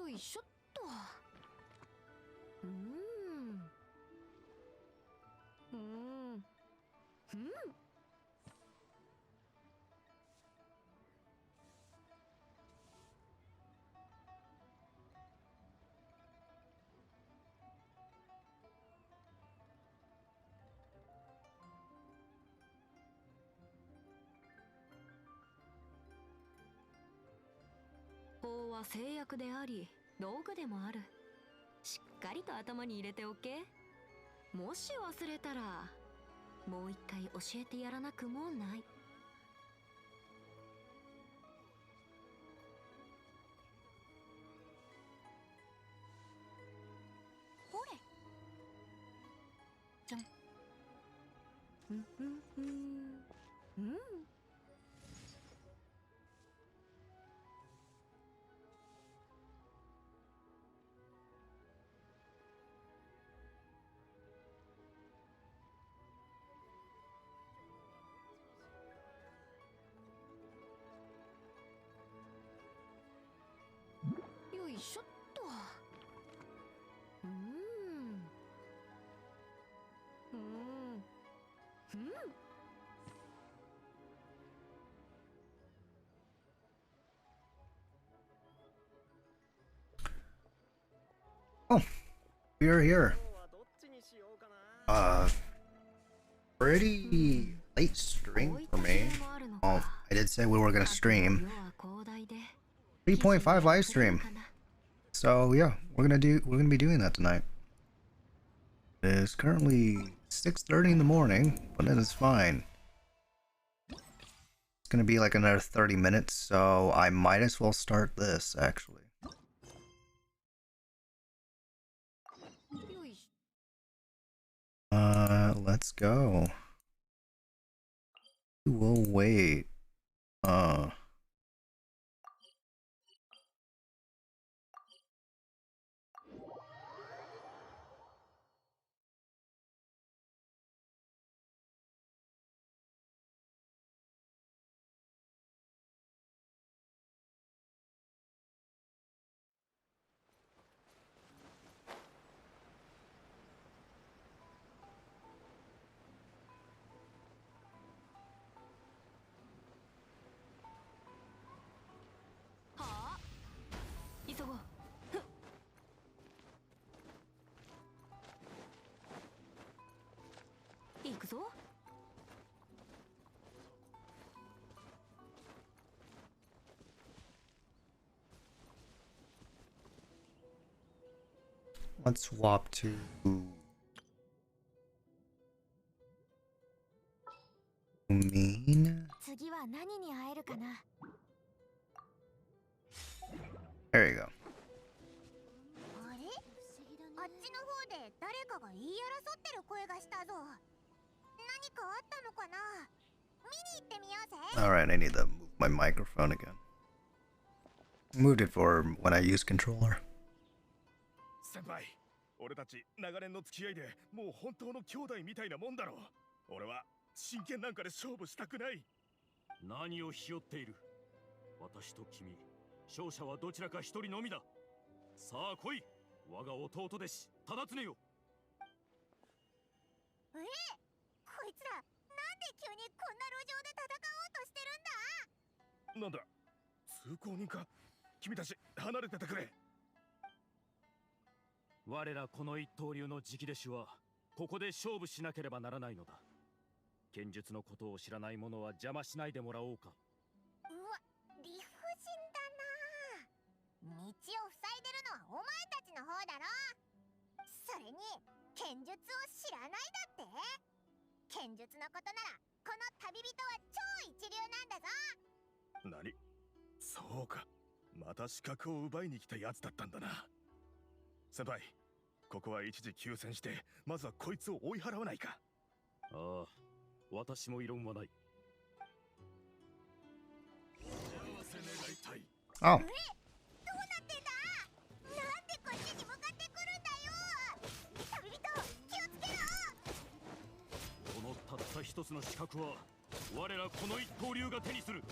よいしょっと。法は制約であり道具でもある。しっかりと頭に入れておけ。もし忘れたらもう一回教えてやらなくもない。ほれじゃん。よいしょっと。Oh, we're here. Pretty late stream for me. Oh, I did say we were gonna stream 3.5 live stream. So yeah, we're gonna be doing that tonight. It is currently 6:30 in the morning, but it is fine. It's gonna be like another 30 minutes, so I might as well start this actually. Let's go. We'll wait. Let's swap to mean. There you go. Alright, I need to move my microphone again. Moved it for when I use controller. 先輩、俺たち長年の付き合いでもう本当の兄弟みたいなもんだろう。俺は真剣なんかで勝負したくない。何をひよっている。私と君、勝者はどちらか一人のみだ。さあ来い、我が弟弟子、忠常よ。こいつら、なんで急にこんな路上で戦おうとしてるんだ。なんだ、通行人か。君たち離れててくれ。我らこの一刀流の直弟子はここで勝負しなければならないのだ。剣術のことを知らない者は邪魔しないでもらおうか。うわ、理不尽だな。道を塞いでるのはお前たちの方だろ。それに剣術を知らないだって。剣術のことならこの旅人は超一流なんだぞ。何？そうか、また資格を奪いに来たやつだったんだな。先輩、ここは一時休戦して、まずはこいつを追い払わないか。ああ、私も異論はない。Oh. どうなってんだ？なんでこっちに向かってくるんだよ。旅人、気をつけろ。このたった一つの資格は我らこの一刀流が手にする。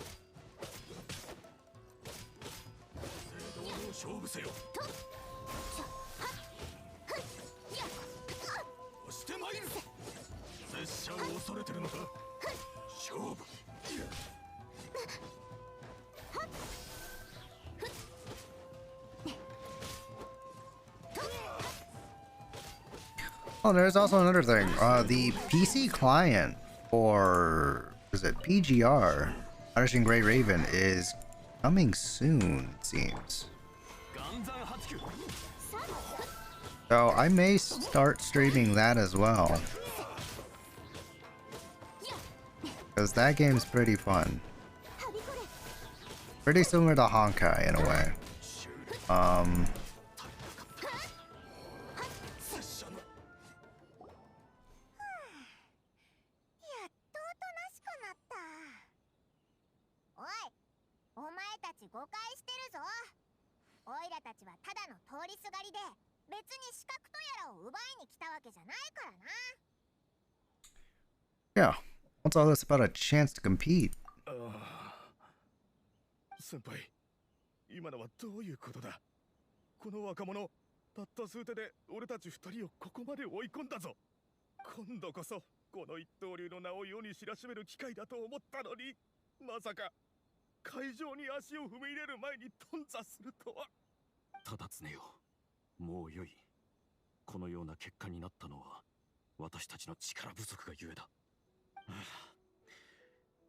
勝負せよ。押してまいる。拙者を恐れてるのか。勝負。Oh, there's also another thing. The PC client for is it PGR? Punishing Grey Raven is coming soon, it seems. So I may start streaming that as well, because that game's pretty fun. Pretty similar to Honkai in a way. 誤解してるぞ。オイラたちはただの通りすがりで、別に資格とやらを奪いに来たわけじゃないからな。Yeah, what's all this about a chance to compete? 先輩、今のはどういうことだ。この若者、たった数手で俺たち二人をここまで追い込んだぞ。今度こそこの一刀流の名を世に知らしめる機会だと思ったのに、まさか会場に足を踏み入れる前に頓挫するとは。ただつねよ、もうよい。このような結果になったのは私たちの力不足がゆえだ。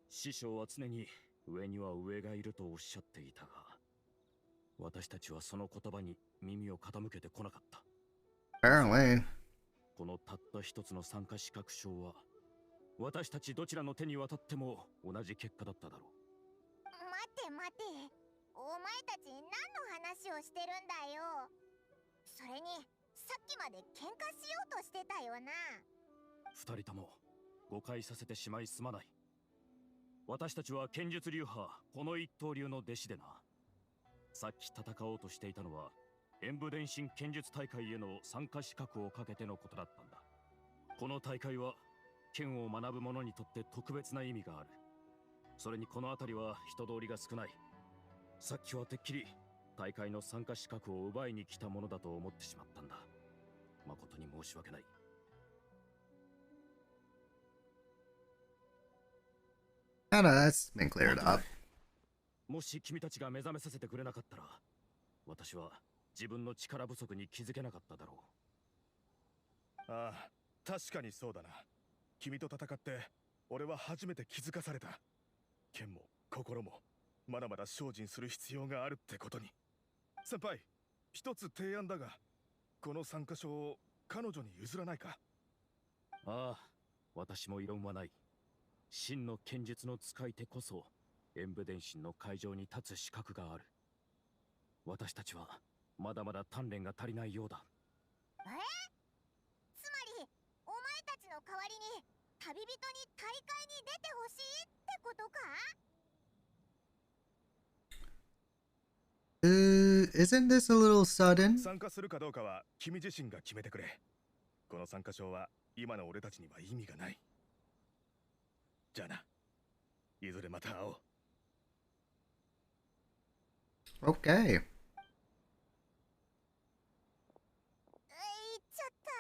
師匠は常に上には上がいるとおっしゃっていたが、私たちはその言葉に耳を傾けてこなかった。 Apparently. このたった一つの参加資格証は私たちどちらの手に渡っても同じ結果だっただろう。待て待て、お前たち何の話をしてるんだよ。それにさっきまで喧嘩しようとしてたよな。二人とも誤解させてしまいすまない。私たちは剣術流派この一刀流の弟子でな。さっき戦おうとしていたのは演武伝心剣術大会への参加資格をかけてのことだったんだ。この大会は剣を学ぶ者にとって特別な意味がある。それにこの辺りは人通りが少ない。さっきはてっきり大会の参加資格を奪いに来たものだと思ってしまったんだ。誠に申し訳ない。Kinda, that's been cleared up. もし君たちが目覚めさせてくれなかったら、私は自分の力不足に気づけなかっただろう。ああ、確かにそうだな。君と戦って俺は初めて気づかされた。剣も心もまだまだ精進する必要があるってことに。先輩、一つ提案だが、この参加賞を彼女に譲らないか。ああ、私も異論はない。真の剣術の使い手こそ演武伝心の会場に立つ資格がある。私たちはまだまだ鍛錬が足りないようだ。つまりお前たちの代わりに旅人に大会に出てほしいってことか。Isn't this a little sudden? 参加するかどうかは君自身が決めてくれ。この参加賞は今の俺たちには意味がない。じゃあな、いずれまた会おう。Okay. 言っちゃった。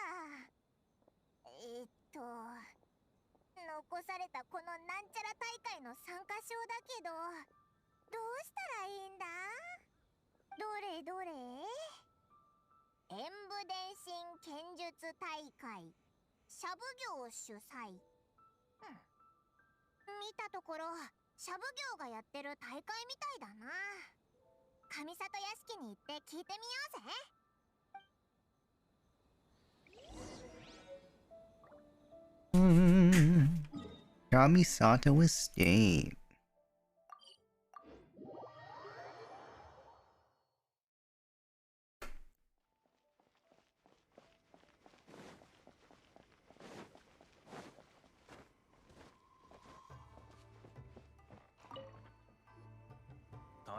残されたこのなんちゃら大会の参加賞だけど、どうしたらいいんだ。どれどれ。演武伝心剣術大会シャブ業主催。見たところシャブ業がやってる大会みたいだな。上里屋敷に行って聞いてみようぜ。Kamisato Estate.「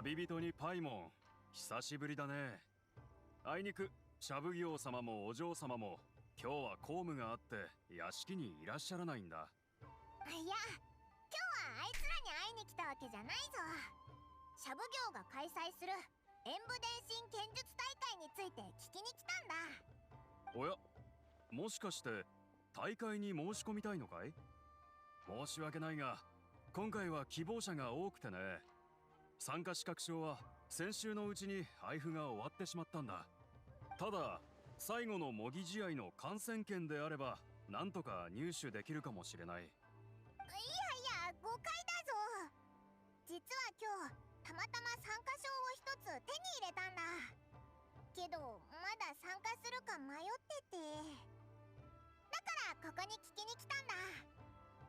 旅人にパイモン、久しぶりだね。あいにくシャブギオ様もお嬢様も今日は公務があって屋敷にいらっしゃらないんだ。いや、今日はあいつらに会いに来たわけじゃないぞ。シャブ業が開催する演武伝心剣術大会について聞きに来たんだ。おや、もしかして大会に申し込みたいのかい？申し訳ないが、今回は希望者が多くてね。参加資格証は先週のうちに配布が終わってしまったんだ。ただ、最後の模擬試合の観戦券であれば、なんとか入手できるかもしれない。いやいや、誤解だぞ。実は今日たまたま参加証を一つ手に入れたんだ。けどまだ参加するか迷ってて、だからここに聞きに来たんだ。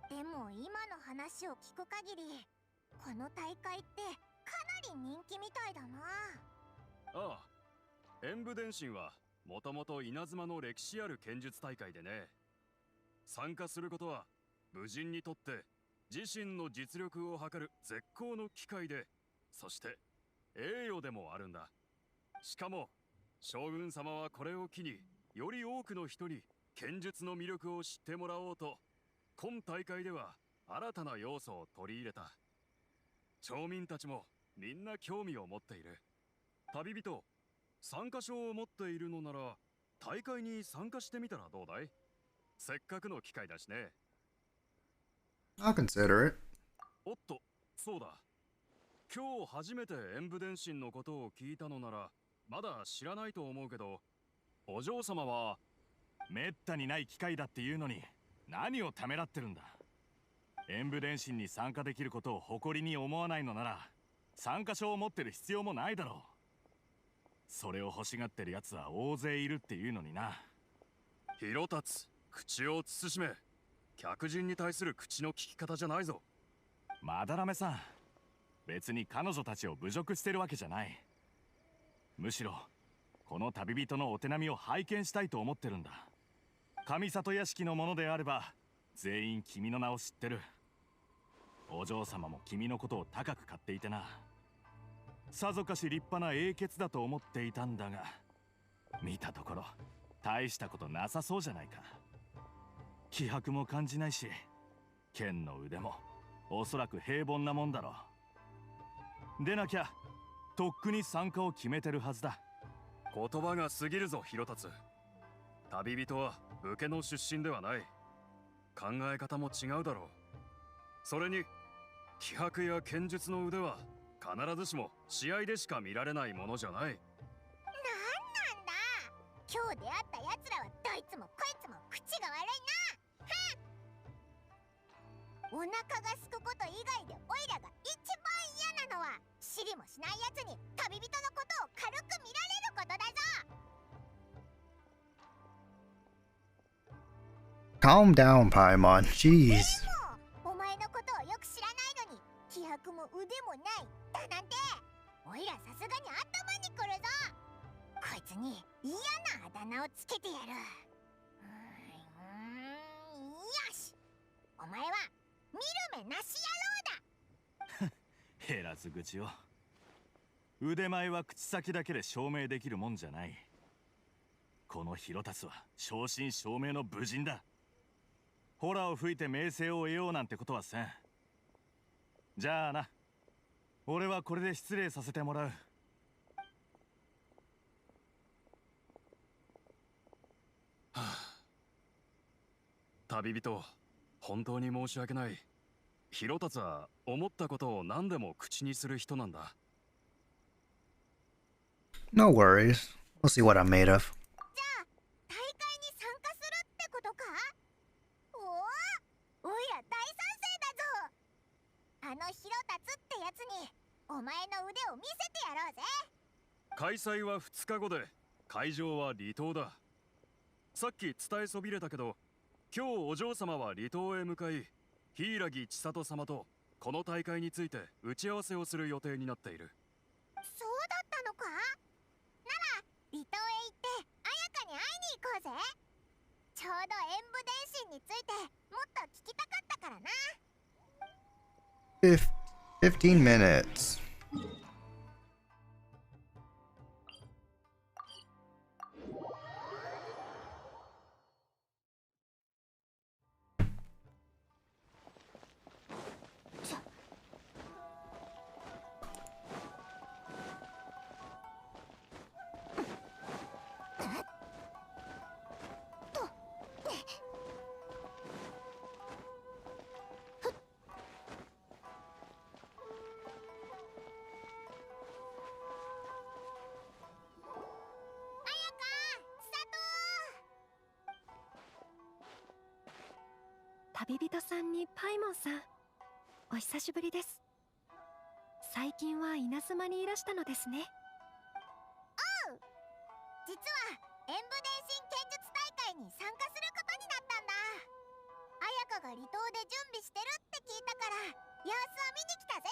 でも今の話を聞く限り、この大会ってかなり人気みたいだな。ああ、演武伝心はもともと稲妻の歴史ある剣術大会でね。参加することは武人にとって自身の実力を測る絶好の機会で、そして栄誉でもあるんだ。しかも将軍様はこれを機により多くの人に剣術の魅力を知ってもらおうと、今大会では新たな要素を取り入れた。町民たちもみんな興味を持っている。旅人、参加証を持っているのなら大会に参加してみたらどうだい？せっかくの機会だしね。I'll consider it. おっと、そうだ。今日初めて演武伝心のことを聞いたのならまだ知らないと思うけど、お嬢様はめったにない機会だっていうのに何をためらってるんだ。演武伝心に参加できることを誇りに思わないのなら参加証を持ってる必要もないだろう。それを欲しがってる奴は大勢いるっていうのにな。広達、口を慎め。客人に対する口の利き方じゃないぞ。まだらめさん、別に彼女たちを侮辱してるわけじゃない。むしろこの旅人のお手並みを拝見したいと思ってるんだ。上里屋敷のものであれば全員君の名を知ってる。お嬢様も君のことを高く買っていてな。さぞかし立派な英傑だと思っていたんだが、見たところ大したことなさそうじゃないか。気迫も感じないし、剣の腕もおそらく平凡なもんだろう。でなきゃとっくに参加を決めてるはずだ。言葉が過ぎるぞ、広達。旅人は武家の出身ではない。考え方も違うだろう。それに気迫や剣術の腕は必ずしも試合でしか見られないものじゃない。なんなんだ。今日出会った奴らはどいつもこいつも口が悪いな。お腹がすくこと以外でオイラが一番嫌なのは、知りもしない奴に旅人のことを軽く見られることだぞ。Calm down, Paimon. Jeez. お前のことをよく知らないのに気迫も腕もないだなんて、オイラさすがに頭にくるぞ。こいつに嫌なあだ名をつけてやる。よし、お前は見る目なし野郎だ。減らず口を。腕前は口先だけで証明できるもんじゃない。この広達は正真正銘の武人だ。ホラを吹いて名声を得ようなんてことはせん。じゃあな、俺はこれで失礼させてもらう。旅人、本当に申し訳ない。広達は思ったことを何でも口にする人なんだ。No worries. We'll see what I'm made of. じゃあ大会に参加するってことか？おいら大賛成だぞ。あの広達ってやつにお前の腕を見せてやろうぜ。開催は2日後で、会場は離島だ。さっき伝えそびれたけど、今日お嬢様は離島へ向かい、柊千里様とこの大会について打ち合わせをする予定になっている。そうだったのか？なら離島へ行って彩香に会いに行こうぜ。ちょうど演武伝心についてもっと聞きたかったからな。15 minutes. 旅人さんにパイモンさん、お久しぶりです。最近は稲妻にいらしたのですね。おう、実は演武伝心剣術大会に参加することになったんだ。彩香が離島で準備してるって聞いたから様子を見に来たぜ。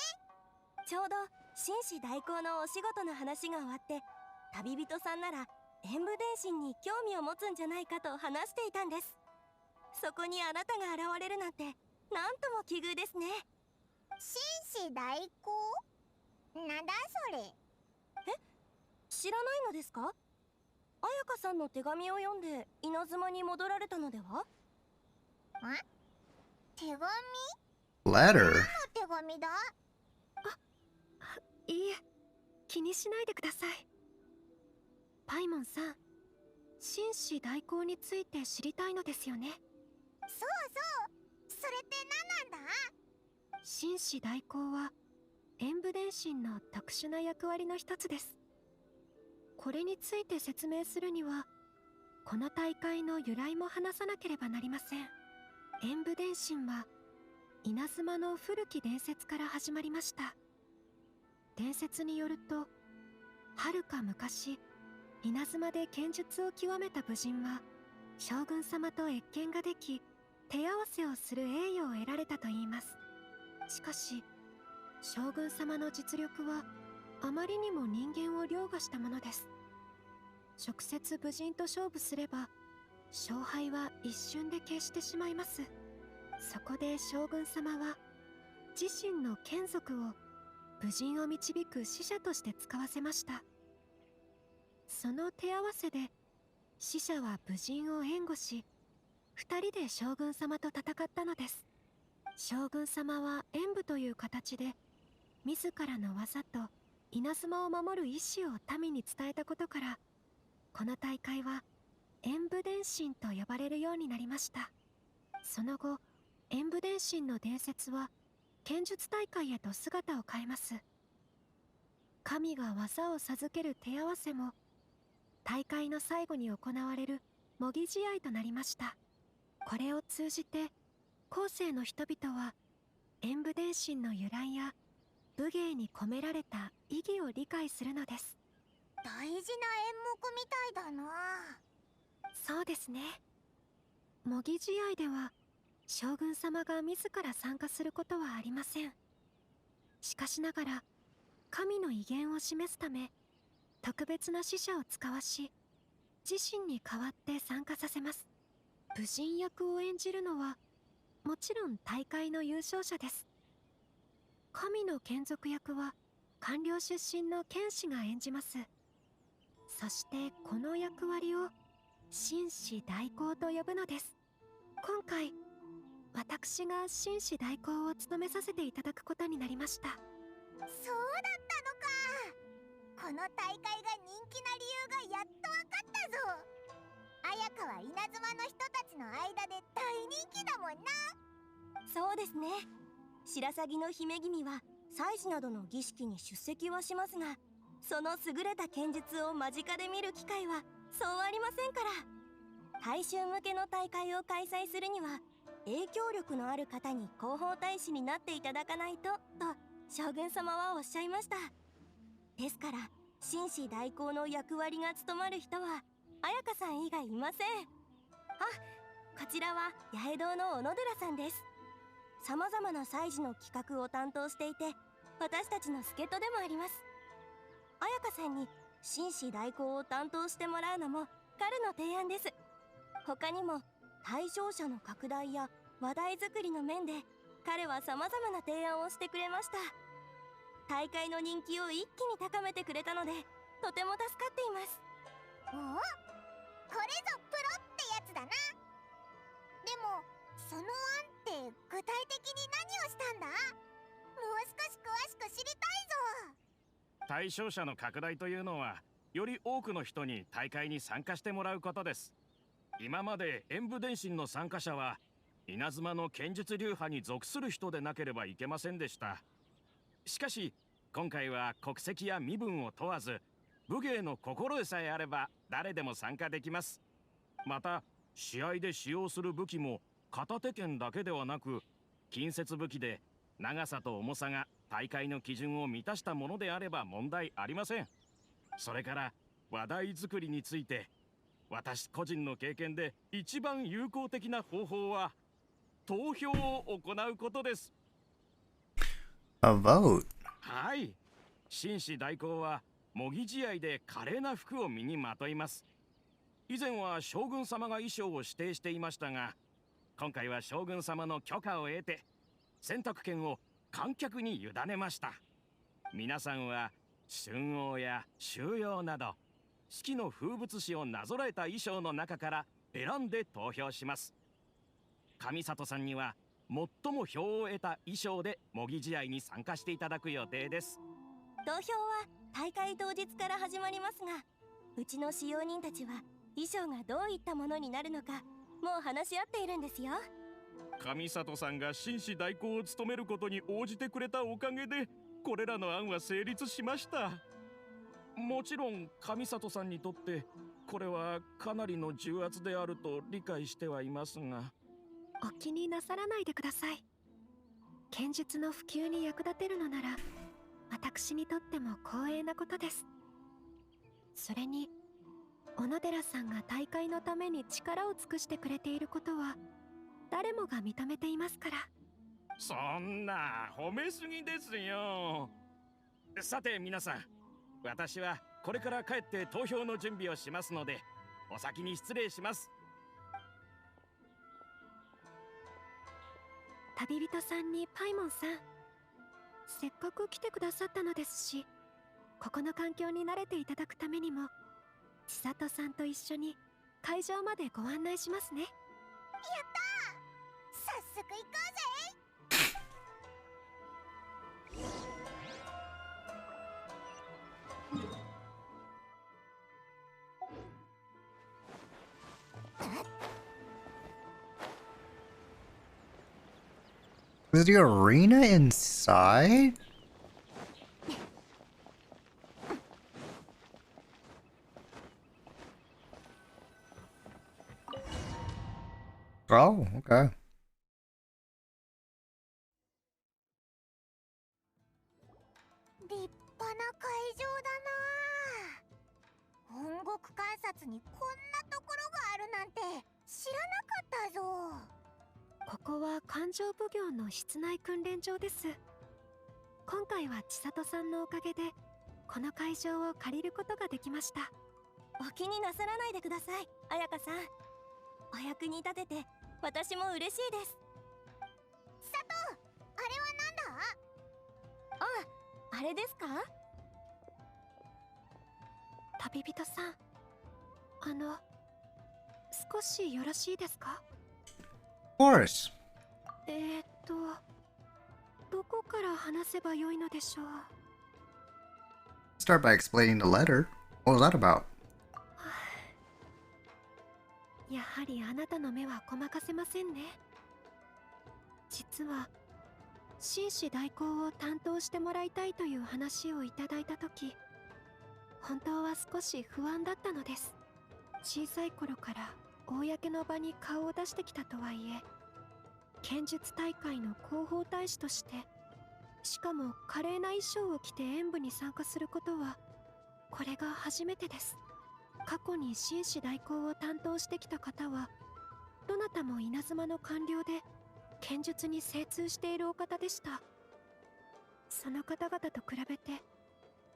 ちょうど紳士代行のお仕事の話が終わって、旅人さんなら演武伝心に興味を持つんじゃないかと話していたんです。そこにあなたが現れるなんてなんとも奇遇ですね。紳士代行？なんだそれ。知らないのですか？彩香さんの手紙を読んで稲妻に戻られたのでは？手紙？ Letter? 何の手紙だ？いいえ、気にしないでください。パイモンさん、紳士代行について知りたいのですよね。そうそう、それって何なんだ？紳士代行は演武伝心の特殊な役割の一つです。これについて説明するには、この大会の由来も話さなければなりません。演武伝心は稲妻の古き伝説から始まりました。伝説によると、はるか昔、稲妻で剣術を極めた武人は将軍様と謁見ができ、手合わせをする栄誉を得られたといいます。しかし将軍様の実力はあまりにも人間を凌駕したものです。直接武人と勝負すれば勝敗は一瞬で消してしまいます。そこで将軍様は自身の眷属を武人を導く使者として使わせました。その手合わせで使者は武人を援護し、二人で将軍様と戦ったのです。将軍様は演武という形で自らの技と稲妻を守る意志を民に伝えたことから、この大会は演武伝心と呼ばれるようになりました。その後、演武伝心の伝説は剣術大会へと姿を変えます。神が技を授ける手合わせも大会の最後に行われる模擬試合となりました。これを通じて後世の人々は演武伝心の由来や武芸に込められた意義を理解するのです。大事な演目みたいだな。そうですね。模擬試合では将軍様が自ら参加することはありません。しかしながら神の威厳を示すため、特別な使者を使わし、自身に代わって参加させます。武人役を演じるのはもちろん大会の優勝者です。神の眷属役は官僚出身の剣士が演じます。そしてこの役割を紳士代行と呼ぶのです。今回私が紳士代行を務めさせていただくことになりました。そうだったのか。この大会が人気な理由がやっと分かったぞ。彩香は稲妻の人たちの間で大人気だもんな。そうですね。白鷺の姫君は祭祀などの儀式に出席はしますが、その優れた剣術を間近で見る機会はそうありませんから。大衆向けの大会を開催するには影響力のある方に広報大使になっていただかないと将軍様はおっしゃいました。ですから紳士代行の役割が務まる人は彩香さん以外いません。こちらは八重堂の小野寺さんです。さまざまな祭事の企画を担当していて、私たちの助っ人でもあります。彩香さんに紳士代行を担当してもらうのも彼の提案です。他にも対象者の拡大や話題作りの面で彼はさまざまな提案をしてくれました。大会の人気を一気に高めてくれたのでとても助かっています。おお、これぞプロってやつだな。でもその案って具体的に何をしたんだ？もう少し詳しく知りたいぞ。対象者の拡大というのは、より多くの人に大会に参加してもらうことです。今まで演武伝心の参加者は稲妻の剣術流派に属する人でなければいけませんでした。しかし今回は国籍や身分を問わず、武芸の心得さえあれば誰でも参加できます。また試合で使用する武器も片手剣だけではなく、近接武器で長さと重さが大会の基準を満たしたものであれば問題ありません。それから話題作りについて、私個人の経験で一番有効的な方法は投票を行うことです。A vote. はい。紳士代行は模擬試合で華麗な服を身にまといます。以前は将軍様が衣装を指定していましたが、今回は将軍様の許可を得て選択権を観客に委ねました。皆さんは春王や秋陽など四季の風物詩をなぞらえた衣装の中から選んで投票します。上里さんには最も票を得た衣装で模擬試合に参加していただく予定です。投票は大会当日から始まりますが、うちの使用人たちは衣装がどういったものになるのかもう話し合っているんですよ。上里さんが紳士代行を務めることに応じてくれたおかげで、これらの案は成立しました。もちろん上里さんにとってこれはかなりの重圧であると理解してはいますが、お気になさらないでください。剣術の普及に役立てるのなら私にとっても光栄なことです。それに小野寺さんが大会のために力を尽くしてくれていることは誰もが認めていますから。そんな褒めすぎですよ。さて皆さん、私はこれから帰って投票の準備をしますので、お先に失礼します。旅人さんにパイモンさん、せっかく来てくださったのですし、ここの環境に慣れていただくためにも千里さんと一緒に会場までご案内しますね。やったー、早速行こうぜ。Is the arena inside? Oh, okay. 立派な会場だな。本国観察にこんなところがあるなんて知らなかったぞ。ここは勘定奉行の室内訓練場です。今回は千里さんのおかげでこの会場を借りることができました。お気になさらないでください、彩香さん。お役に立てて私も嬉しいです。佐藤、あれはなんだ？あれですか？旅人さん、少しよろしいですか？ Of course. どこから話せばよいのでしょう。 Start by explaining the letter. What was that about? やはりあなたの目はごまかせませんね。実は紳士代行を担当してもらいたいという話をいただいたとき、本当は少し不安だったのです。小さい頃から公の場に顔を出してきたとはいえ、剣術大会の広報大使として、しかも華麗な衣装を着て演舞に参加することはこれが初めてです。過去に紳士代行を担当してきた方はどなたも稲妻の官僚で剣術に精通しているお方でした。その方々と比べて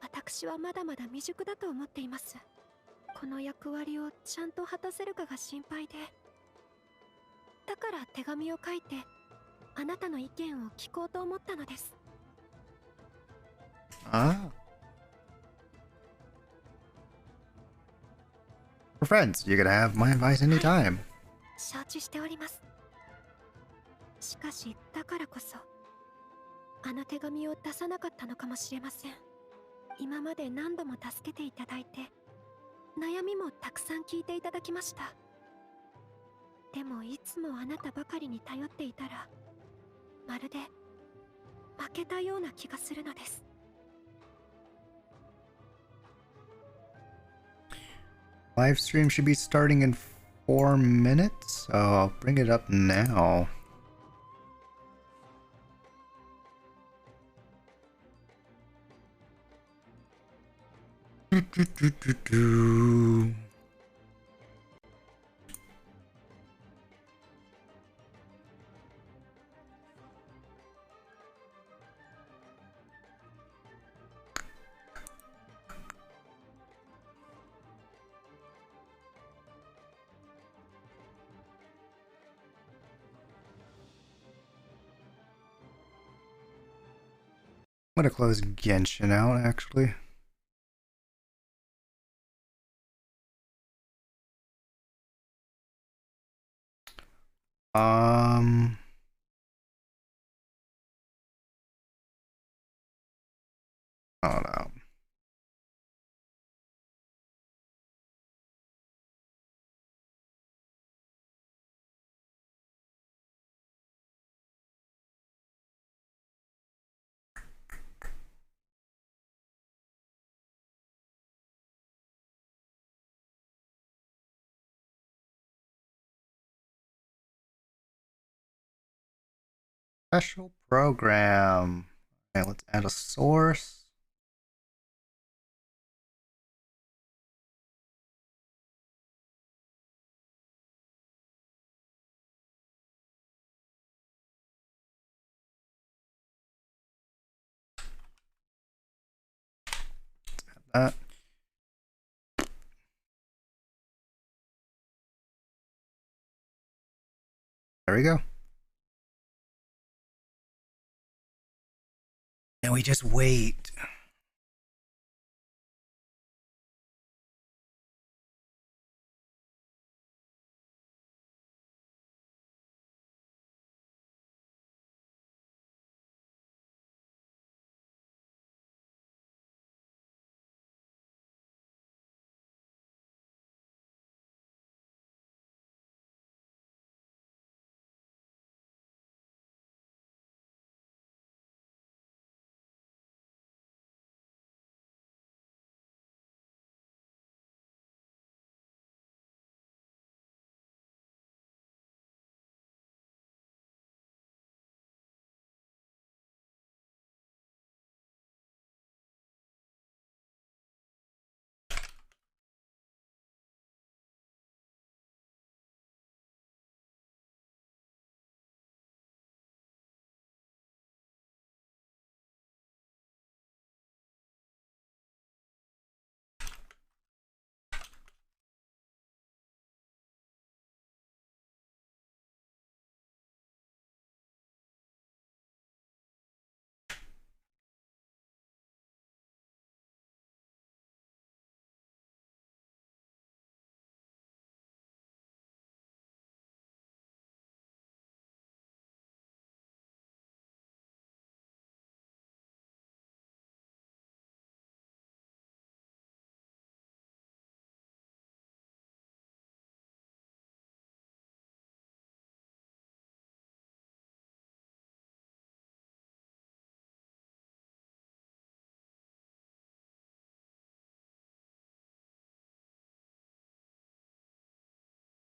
私はまだまだ未熟だと思っています。この役割をちゃんと果たせるかが心配で、だから手紙を書いてあなたの意見を聞こうと思ったのです。Ah. We're friends. You can have my advice anytime. 承知しております。しかしだからこそあの手紙を出さなかったのかもしれません。今まで何度も助けていただいて、悩みもたくさん聞いていただきました。でもいつもあなたばかりに頼っていたら、まるで負けたような気がするのです。Livestream should be starting in 4 minutes, so I'll bring it up now. Do. I'm gonna close Genshin out actually. Oh no. Special program. Okay, let's add a source. That. There we go. And we just wait.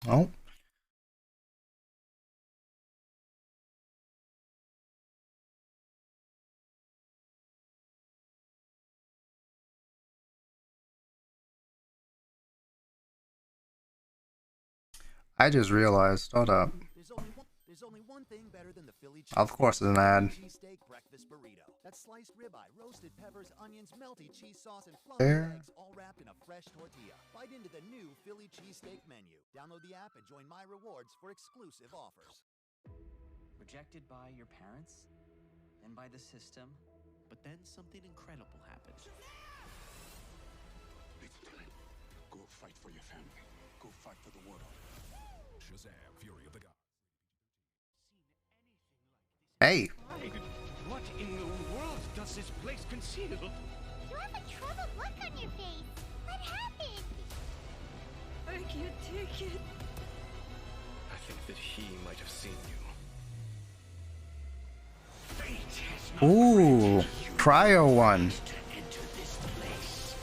Oh. I just realized. Hold up. There's only one thing better than the Philly Of course, it's an ad. cheesesteak breakfast burrito. That's sliced ribeye, roasted peppers, onions, melty cheese sauce, and There. eggs, all wrapped in a fresh tortilla. Bite into the new Philly cheesesteak menu. Download the app and join My Rewards for exclusive offers. Rejected by your parents, then by the system, but then something incredible happens. It's time. Go fight for your family. Go fight for the world. Shazam! Fury of the Gods. Hey. What in the world does this place conceal? You have a troubled look on your face. What happened? I can't take it. I think that he might have seen you. Fate has not Ooh. Cryo one. to enter this place.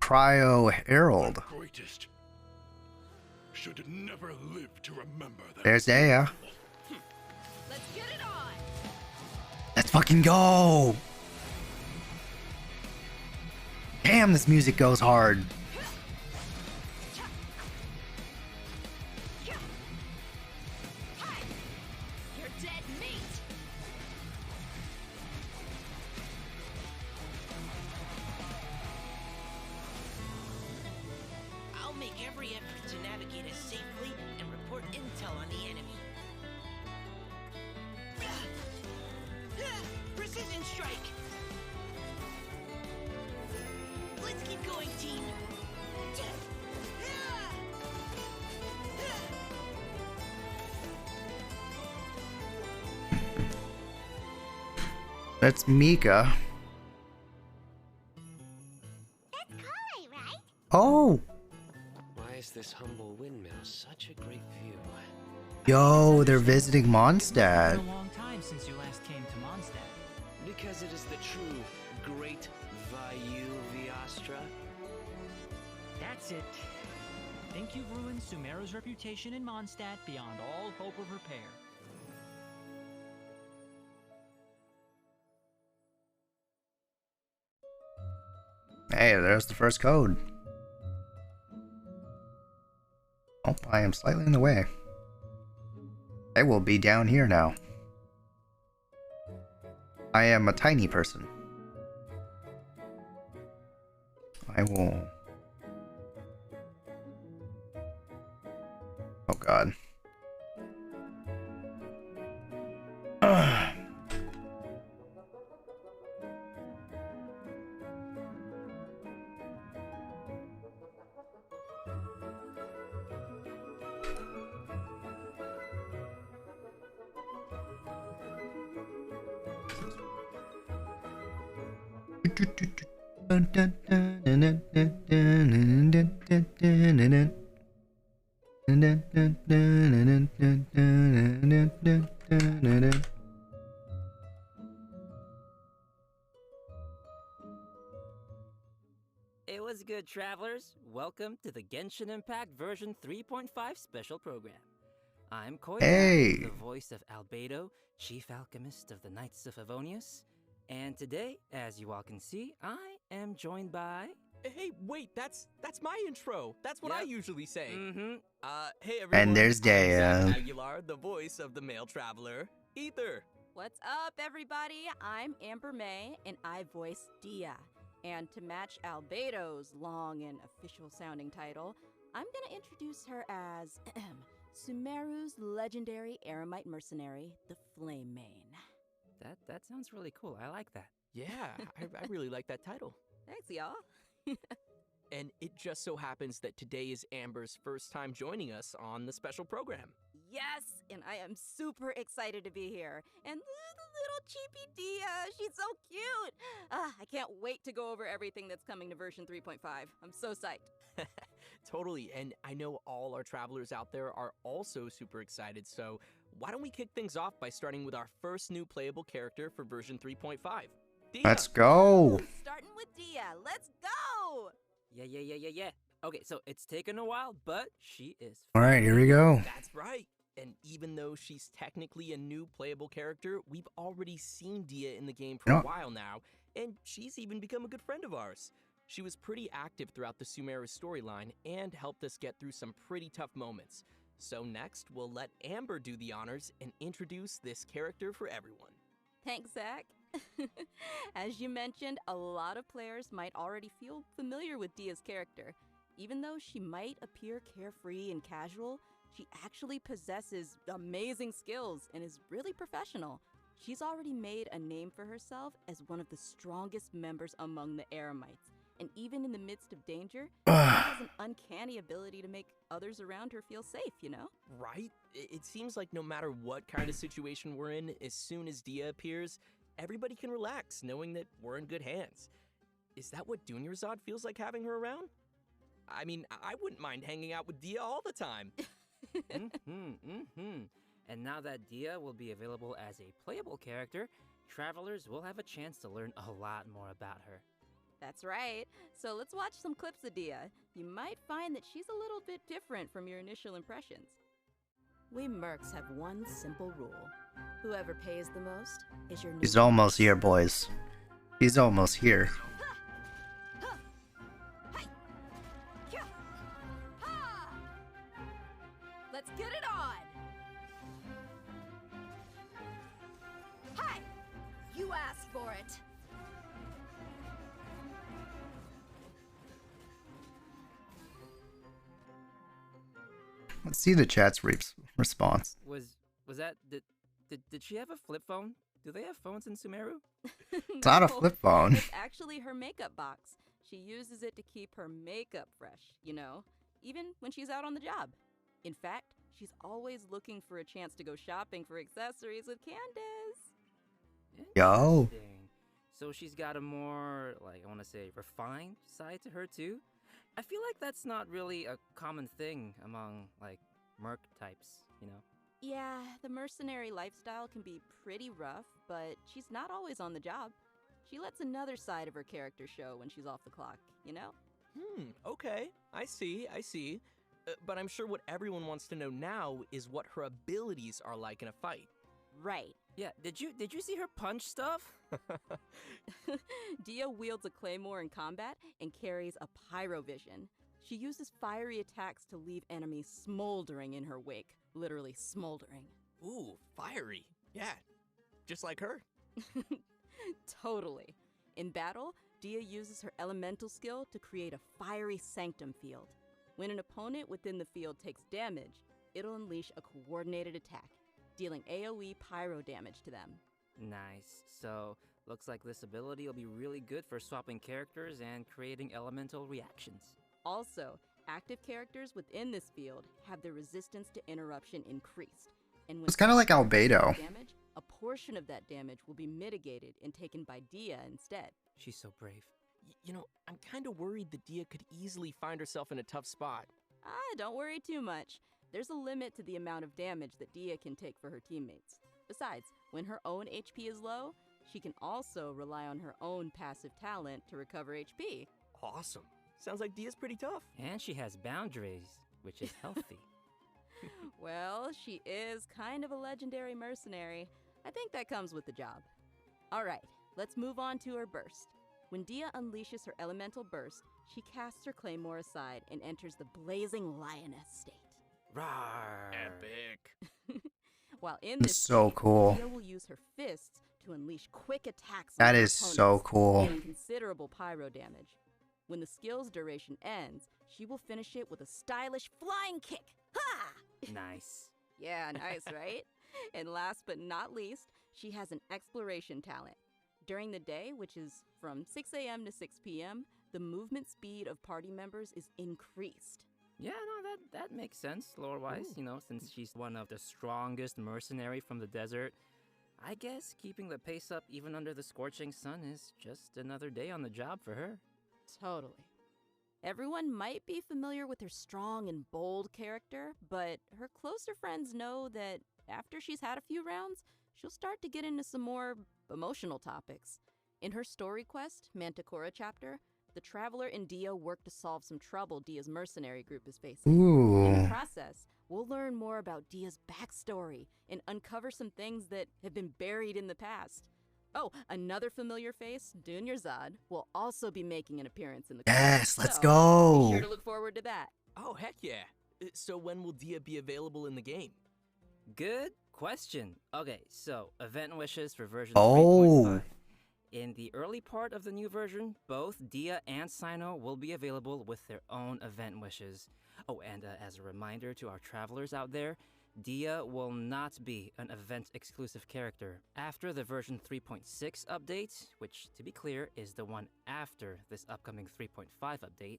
Cryo Herald. The greatest should never live to remember that. There's Daya. Let's get it on. Let's fucking go! Damn, this music goes hard. You're dead meat. I'll make every effort to navigate us safely and report intel on the enemy. Precision strike! Let's keep going, team! That's Mika. That's Koi, right? Oh! Why is this humble windmill such a great view? Yo, they're visiting It's Mondstadt. been a long time since you last came to Mondstadt. Because it is the true great Vayu Viastra. That's it. Think you've ruined Sumeru's reputation in Mondstadt beyond all hope of repair. Hey, there's the first code. Oh, I am slightly in the way. I will be down here now. I am a tiny person. I will... Oh god. It was good, travelers. Welcome to the Genshin Impact version 3.5 special program. I'm Koya, Hey. the voice of Albedo, chief alchemist of the Knights of Favonius. And today, as you all can see, I am joined by... Hey, wait, that's my intro. That's what I Yep. usually say. Mm-hmm. Hey everyone. And there's I'm Zach Daya. Aguilar, the voice of the male traveler, Ether. What's up, everybody? I'm Amber May, and I voice Dia. And to match Albedo's long and official-sounding title, I'm gonna introduce her as Sumeru's legendary Eremite mercenary, the Flame Mane. That sounds really cool. I like that. Yeah, I really like that title. Thanks, y'all. And it just so happens that today is Amber's first time joining us on the special program. Yes, and I am super excited to be here. And the little cheapy Dia, she's so cute. I can't wait to go over everything that's coming to version 3.5. I'm so psyched. Totally, and I know all our travelers out there are also super excited, so why don't we kick things off by starting with our first new playable character for version 3.5. Dia. Let's go! Starting with Dia, let's go! Yeah. Okay, so it's taken a while, but she is... Alright, here we go. That's right. And even though she's technically a new playable character, we've already seen Dia in the game for a while now, and she's even become a good friend of ours. She was pretty active throughout the Sumeru storyline and helped us get through some pretty tough moments. So next, we'll let Amber do the honors and introduce this character for everyone. Thanks, Zach. As you mentioned, a lot of players might already feel familiar with Dia's character. Even though she might appear carefree and casual, she actually possesses amazing skills and is really professional. She's already made a name for herself as one of the strongest members among the Eremites. And even in the midst of danger, she has an uncanny ability to make others around her feel safe, you know? Right? It seems like no matter what kind of situation we're in, as soon as Dia appears, everybody can relax knowing that we're in good hands. Is that what Dunyarzad feels like having her around? I mean, I wouldn't mind hanging out with Dia all the time. And now that Dia will be available as a playable character, travelers will have a chance to learn a lot more about her. That's right. So let's watch some clips of Dia. You might find that she's a little bit different from your initial impressions. We mercs have one simple rule. Whoever pays the most is your new He's almost here, boys. He's almost here. Let's get it on! Hi! You asked for it! Let's see the chat's response. Was that did she have a flip phone? Do they have phones in Sumeru? It's not a flip phone. It's actually her makeup box. She uses it to keep her makeup fresh, you know, even when she's out on the job. In fact, she's always looking for a chance to go shopping for accessories with Candace. Yo. So she's got a more, like, I want to say, refined side to her too? I feel like that's not really a common thing among, like, merc types, you know? Yeah, the mercenary lifestyle can be pretty rough, but she's not always on the job. She lets another side of her character show when she's off the clock, you know? Okay. I see. But I'm sure what everyone wants to know now is what her abilities are like in a fight. Right. Yeah, did you see her punch stuff? Dia wields a claymore in combat and carries a pyrovision. She uses fiery attacks to leave enemies smoldering in her wake. Literally smoldering. Ooh, fiery. Yeah, just like her. Totally. In battle, Dia uses her elemental skill to create a fiery sanctum field. When an opponent within the field takes damage, it'll unleash a coordinated attack, dealing AoE pyro damage to them. Nice. So, looks like this ability will be really good for swapping characters and creating elemental reactions. Also, active characters within this field have their resistance to interruption increased. And when It's kind of like Albedo. Damage, a portion of that damage will be mitigated and taken by Dia instead. She's so brave. You know, I'm kind of worried that Dia could easily find herself in a tough spot. Don't worry too much. There's a limit to the amount of damage that Dia can take for her teammates. Besides, when her own HP is low, she can also rely on her own passive talent to recover HP. Awesome. Sounds like Dia's pretty tough. And she has boundaries, which is healthy. Well, she is kind of a legendary mercenary. I think that comes with the job. Alright, let's move on to her burst. When Dia unleashes her elemental burst, she casts her claymore aside and enters the blazing lioness state. Rawr. Epic. While in That's this so state, cool. Dia will use her fists to unleash quick attacks That on her is opponents, so cool. dealing considerable pyro damage. When the skill's duration ends, she will finish it with a stylish flying kick. Ha! Nice. Yeah, nice, right? And last but not least, she has an exploration talent. During the day, which is from 6 a.m. to 6 p.m., the movement speed of party members is increased. Yeah, no, that makes sense, lore-wise, you know, since she's one of the strongest mercenary from the desert. I guess keeping the pace up even under the scorching sun is just another day on the job for her. Totally. Everyone might be familiar with her strong and bold character, but her closer friends know that after she's had a few rounds, she'll start to get into some more emotional topics. In her story quest, Manticora chapter, the Traveler and Dia work to solve some trouble Dia's mercenary group is facing. Ooh. In the process, we'll learn more about Dia's backstory and uncover some things that have been buried in the past. Oh, another familiar face, Dunyarzad, will also be making an appearance in the Yes, quest, let's so go. Be sure to look forward to that. Oh, heck yeah. So when will Dia be available in the game? Good question. Okay, so event wishes for version Oh. 3.5. In the early part of the new version, both Dia and Sino will be available with their own event wishes. Oh, and as a reminder to our travelers out there, Dia will not be an event-exclusive character. After the version 3.6 update, which, to be clear, is the one after this upcoming 3.5 update,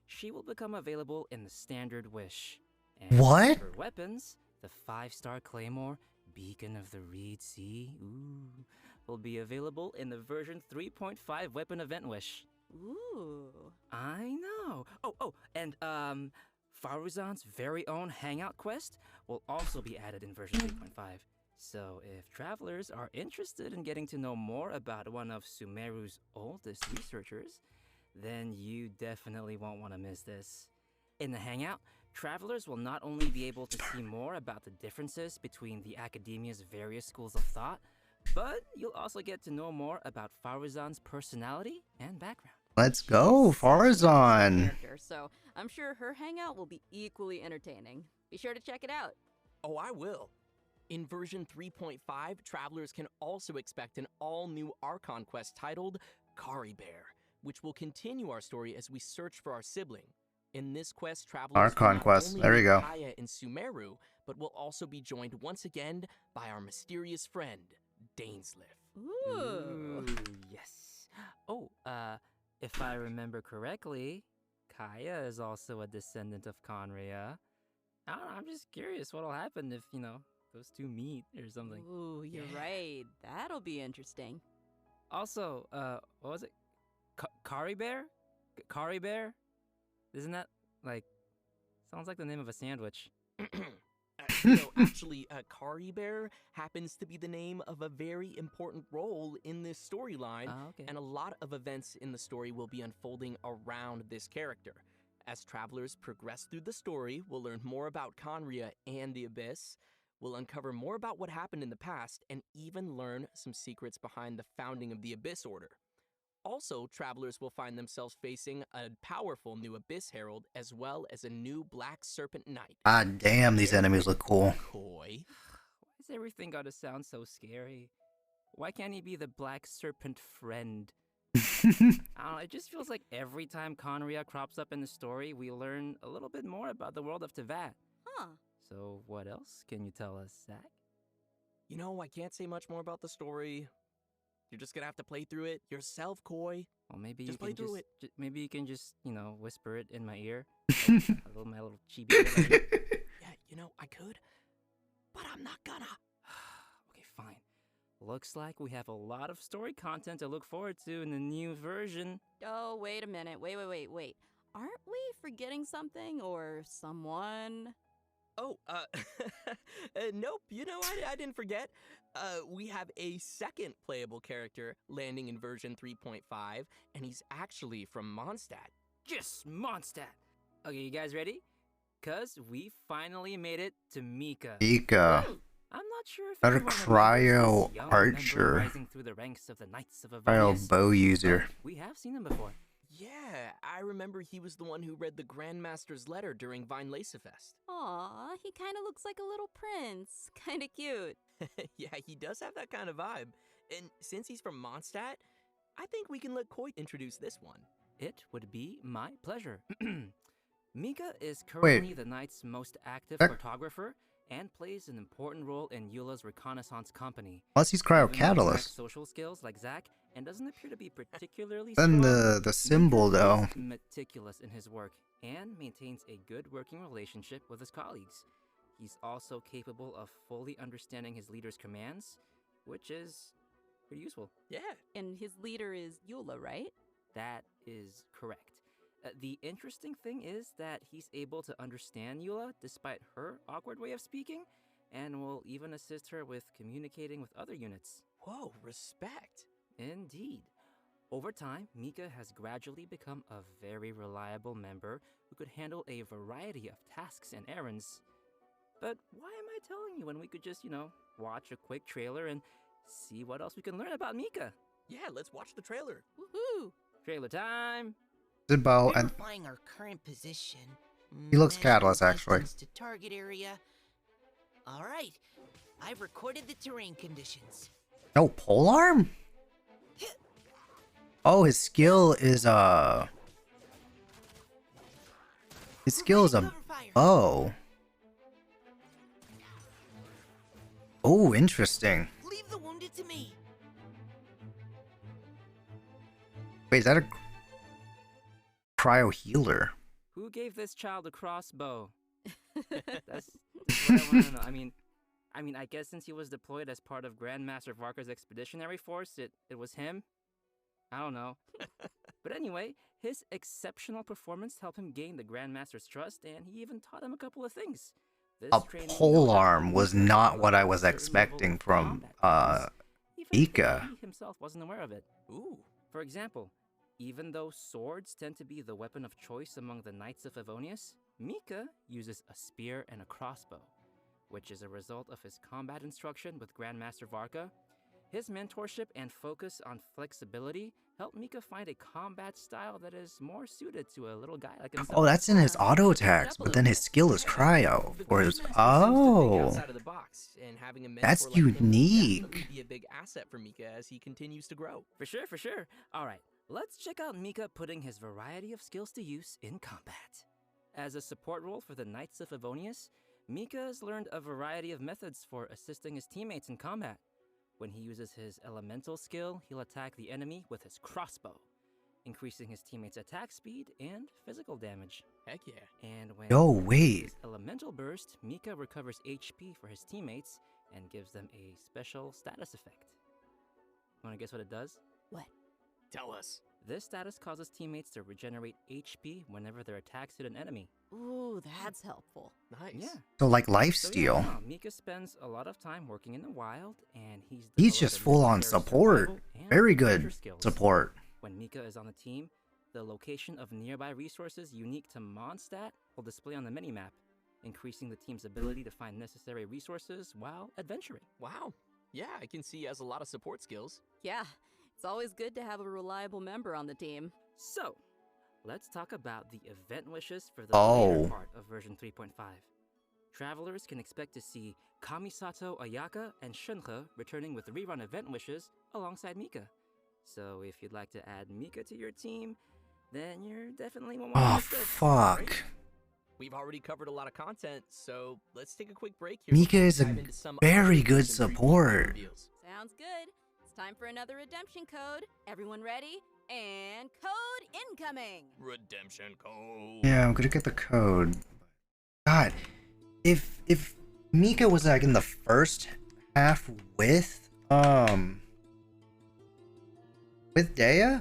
she will become available in the standard wish. And What? for weapons, the 5-star Claymore, Beacon of the Reed Sea, will be available in the version 3.5 weapon event wish. Ooh. I know. Oh, and Faruzan's very own Hangout quest will also be added in version 3.5. So if travelers are interested in getting to know more about one of Sumeru's oldest researchers, then you definitely won't want to miss this. In the Hangout, travelers will not only be able to see more about the differences between the Academia's various schools of thought, but you'll also get to know more about Faruzan's personality and background. Let's go, Farzan. Character, so I'm sure her hangout will be equally entertaining. Be sure to check it out. Oh, I will. In version 3.5, travelers can also expect an all-new Archon quest titled Kari Bear, which will continue our story as we search for our sibling. In this quest, travelers Archon quest. There we go. Kaya and Sumeru, but will also be joined once again by our mysterious friend, Dainsliff. Ooh. Yes. Oh, if I remember correctly, Kaya is also a descendant of Conria. I don't know, I'm just curious what'll happen if, those two meet or something. Ooh, you're right. That'll be interesting. Also, what was it? Kari Bear? Kari Bear? Isn't that, sounds like the name of a sandwich. Actually, Kari Bear happens to be the name of a very important role in this storyline, and a lot of events in the story will be unfolding around this character. As travelers progress through the story, we'll learn more about Conria and the Abyss, we'll uncover more about what happened in the past, and even learn some secrets behind the founding of the Abyss Order. Also, travelers will find themselves facing a powerful new Abyss Herald, as well as a new Black Serpent Knight. Ah, damn, these enemies look cool. Coy. Why is everything gotta sound so scary? Why can't he be the Black Serpent friend? I don't know, it just feels like every time Conria crops up in the story, we learn a little bit more about the world of Teyvat. Huh. So what else can you tell us, Zach? I can't say much more about the story. You're just gonna have to play through it yourself, Coy. Well, maybe just you play can through it. Maybe you can just, whisper it in my ear. My little chibi ear. Yeah, I could, but I'm not gonna. Okay, fine. Looks like we have a lot of story content to look forward to in the new version. Oh, wait a minute. Wait. Aren't we forgetting something or someone? Oh, nope. I didn't forget. We have a second playable character landing in version 3.5, and he's actually from Mondstadt. Yes, Mondstadt! Okay, you guys ready? 'Cause we finally made it to Mika. Mika. I'm not sure if Another everyone cryo remembers this young member archer. rising through the ranks of the Knights of Cryo Avernus, bow user. but we have seen him before. Yeah, I remember he was the one who read the Grandmaster's letter during Vine Lacefest. Aw, he kind of looks like a little prince. Kind of cute. Yeah, he does have that kind of vibe. And since he's from Mondstadt, I think we can let Coit introduce this one. It would be my pleasure. Mika is currently the Knight's most active That- photographer and plays an important role in Eula's reconnaissance company. Plus he's Even though he cryo-catalyst. lacks social skills like Zack and doesn't appear to be particularly Then strong, the symbol, Mika though. is meticulous in his work and maintains a good working relationship with his colleagues. He's also capable of fully understanding his leader's commands, which is pretty useful. Yeah. And his leader is Eula, right? That is correct. The interesting thing is that he's able to understand Eula despite her awkward way of speaking, and will even assist her with communicating with other units. Whoa, respect. Indeed. Over time, Mika has gradually become a very reliable member who could handle a variety of tasks and errands. But why am I telling you when we could just, watch a quick trailer and see what else we can learn about Mika? Yeah, let's watch the trailer. Woohoo! Trailer time! Bow and Verifying our current position. he looks Measure catalyst actually. distance to target area. All right, I've recorded the terrain conditions. No polearm? Oh, his skill is a bow. Oh, interesting. Leave the wounded to me. Wait, is that a cryo healer? Who gave this child a crossbow? That's what I want to know. I mean, I guess since he was deployed as part of Grandmaster Varka's expeditionary force, it was him. I don't know. But anyway, his exceptional performance helped him gain the Grandmaster's trust, and he even taught him a couple of things. This A training polearm was helped him not develop what I a was certain expecting level of from combat skills, even if Mika. he himself wasn't aware of it. Ooh. For example, Even though swords tend to be the weapon of choice among the Knights of Favonius, Mika uses a spear and a crossbow, which is a result of his combat instruction with Grandmaster Varka. His mentorship and focus on flexibility helped Mika find a combat style that is more suited to a little guy like himself. Oh, that's in his auto attacks, but then his skill is cryo. Or his Outside of the box, and having a mentor that's like him will unique. definitely be a big asset for Mika as he continues to grow. For sure, for sure. All right, let's check out Mika putting his variety of skills to use in combat. As a support role for the Knights of Favonius, Mika has learned a variety of methods for assisting his teammates in combat. When he uses his elemental skill, he'll attack the enemy with his crossbow, increasing his teammates' attack speed and physical damage. Heck yeah. And when Yo, he uses wait. his elemental burst, Mika recovers HP for his teammates and gives them a special status effect. Wanna guess what it does? What? Tell us. This status causes teammates to regenerate HP whenever their attacks hit an enemy. Ooh, that's helpful. Nice. Yeah. So like So yeah, lifesteal. no, Mika spends a lot of time working in the wild, and He's developed just the full on necessary support. survival and Very adventure good skills. support. When Mika is on the team, the location of nearby resources unique to Mondstadt will display on the minimap, increasing the team's ability to find necessary resources while adventuring. Wow. Yeah, I can see he has a lot of support skills. Yeah, it's always good to have a reliable member on the team. So, let's talk about the event wishes for the Oh. later part of version 3.5. Travelers can expect to see Kamisato Ayaka and Shunhe returning with rerun event wishes alongside Mika. So if you'd like to add Mika to your team, then you're definitely one Oh, of the fuck. We've already covered a lot of content, so let's take a quick break here. Mika before we is a dive into some very other good version 3.5 support. reveals. Sounds good. It's time for another redemption code. Everyone ready? And code incoming. Redemption code. Yeah, I'm gonna get the code. God, if Mika was like in the first half with Dea,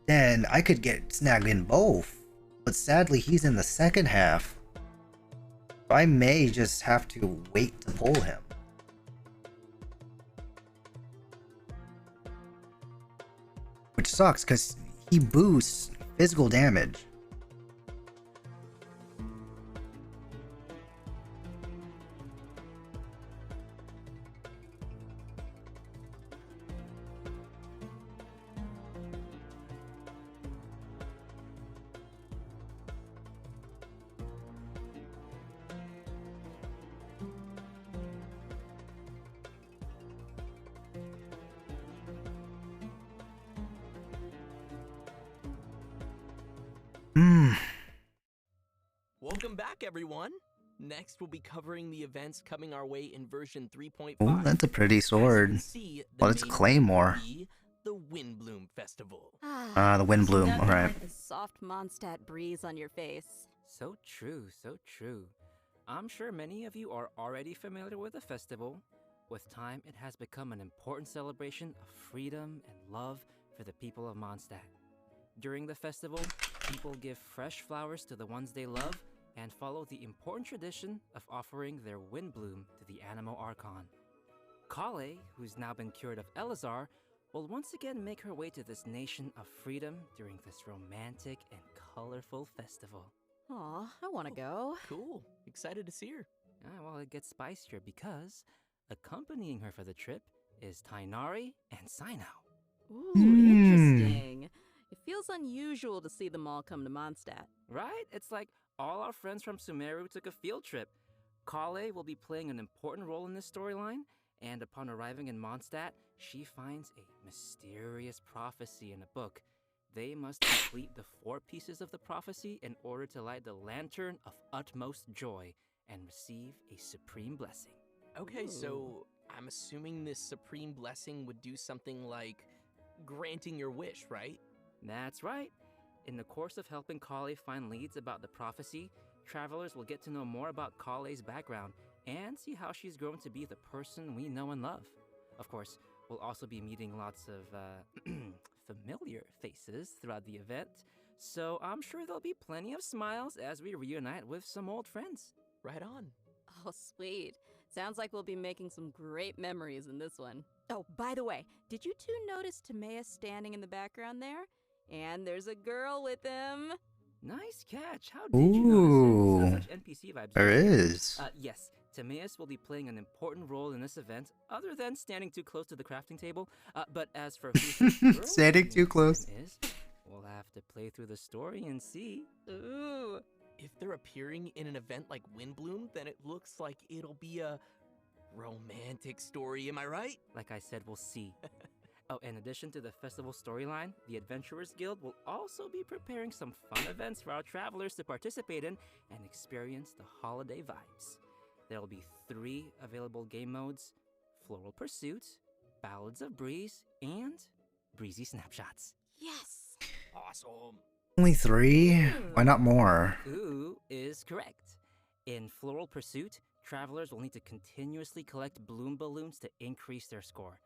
then I could get snagged in both. But sadly, he's in the second half. So I may just have to wait to pull him. Which sucks, because he boosts physical damage. Welcome back, everyone. Next, we'll be covering the events coming our way in version 3.5. Oh, that's a pretty sword. Well, it's a claymore. The Windbloom Festival. The Windbloom, Nothing alright. like the soft Mondstadt breeze on your face. So true, so true. I'm sure many of you are already familiar with the festival. With time, it has become an important celebration of freedom and love for the people of Mondstadt. During the festival, people give fresh flowers to the ones they love and follow the important tradition of offering their Windbloom to the Animo Archon. Kale, who's now been cured of Elazar, will once again make her way to this nation of freedom during this romantic and colorful festival. Aw, I want to go. Cool. Excited to see her. Well, it gets spicier because accompanying her for the trip is Tainari and Sino. Ooh, interesting. It feels unusual to see them all come to Mondstadt. Right? It's like all our friends from Sumeru took a field trip. Kale will be playing an important role in this storyline, and upon arriving in Mondstadt, she finds a mysterious prophecy in a book. They must complete the 4 pieces of the prophecy in order to light the lantern of utmost joy and receive a supreme blessing. Okay, so I'm assuming this supreme blessing would do something like granting your wish, right? That's right. In the course of helping Kale find leads about the prophecy, travelers will get to know more about Kale's background and see how she's grown to be the person we know and love. Of course, we'll also be meeting lots of familiar faces throughout the event, so I'm sure there'll be plenty of smiles as we reunite with some old friends. Right on. Oh, sweet. Sounds like we'll be making some great memories in this one. Oh, by the way, did you two notice Timaeus standing in the background there? And there's a girl with him. Nice catch. How did you notice it? Ooh, Such NPC vibes. there right here. is. Yes, Timaeus will be playing an important role in this event, other than standing too close to the crafting table. But as for who the girl Standing too close. is, we'll have to play through the story and see. Ooh. If they're appearing in an event like Windbloom, then it looks like it'll be a romantic story, am I right? Like I said, we'll see. Oh, in addition to the festival storyline, the Adventurers Guild will also be preparing some fun events for our travelers to participate in and experience the holiday vibes. There will be 3 available game modes: Floral Pursuit, Ballads of Breeze, and Breezy Snapshots. Yes! Awesome! Only 3? Why not more? Ooh is correct. In Floral Pursuit, travelers will need to continuously collect bloom balloons to increase their score.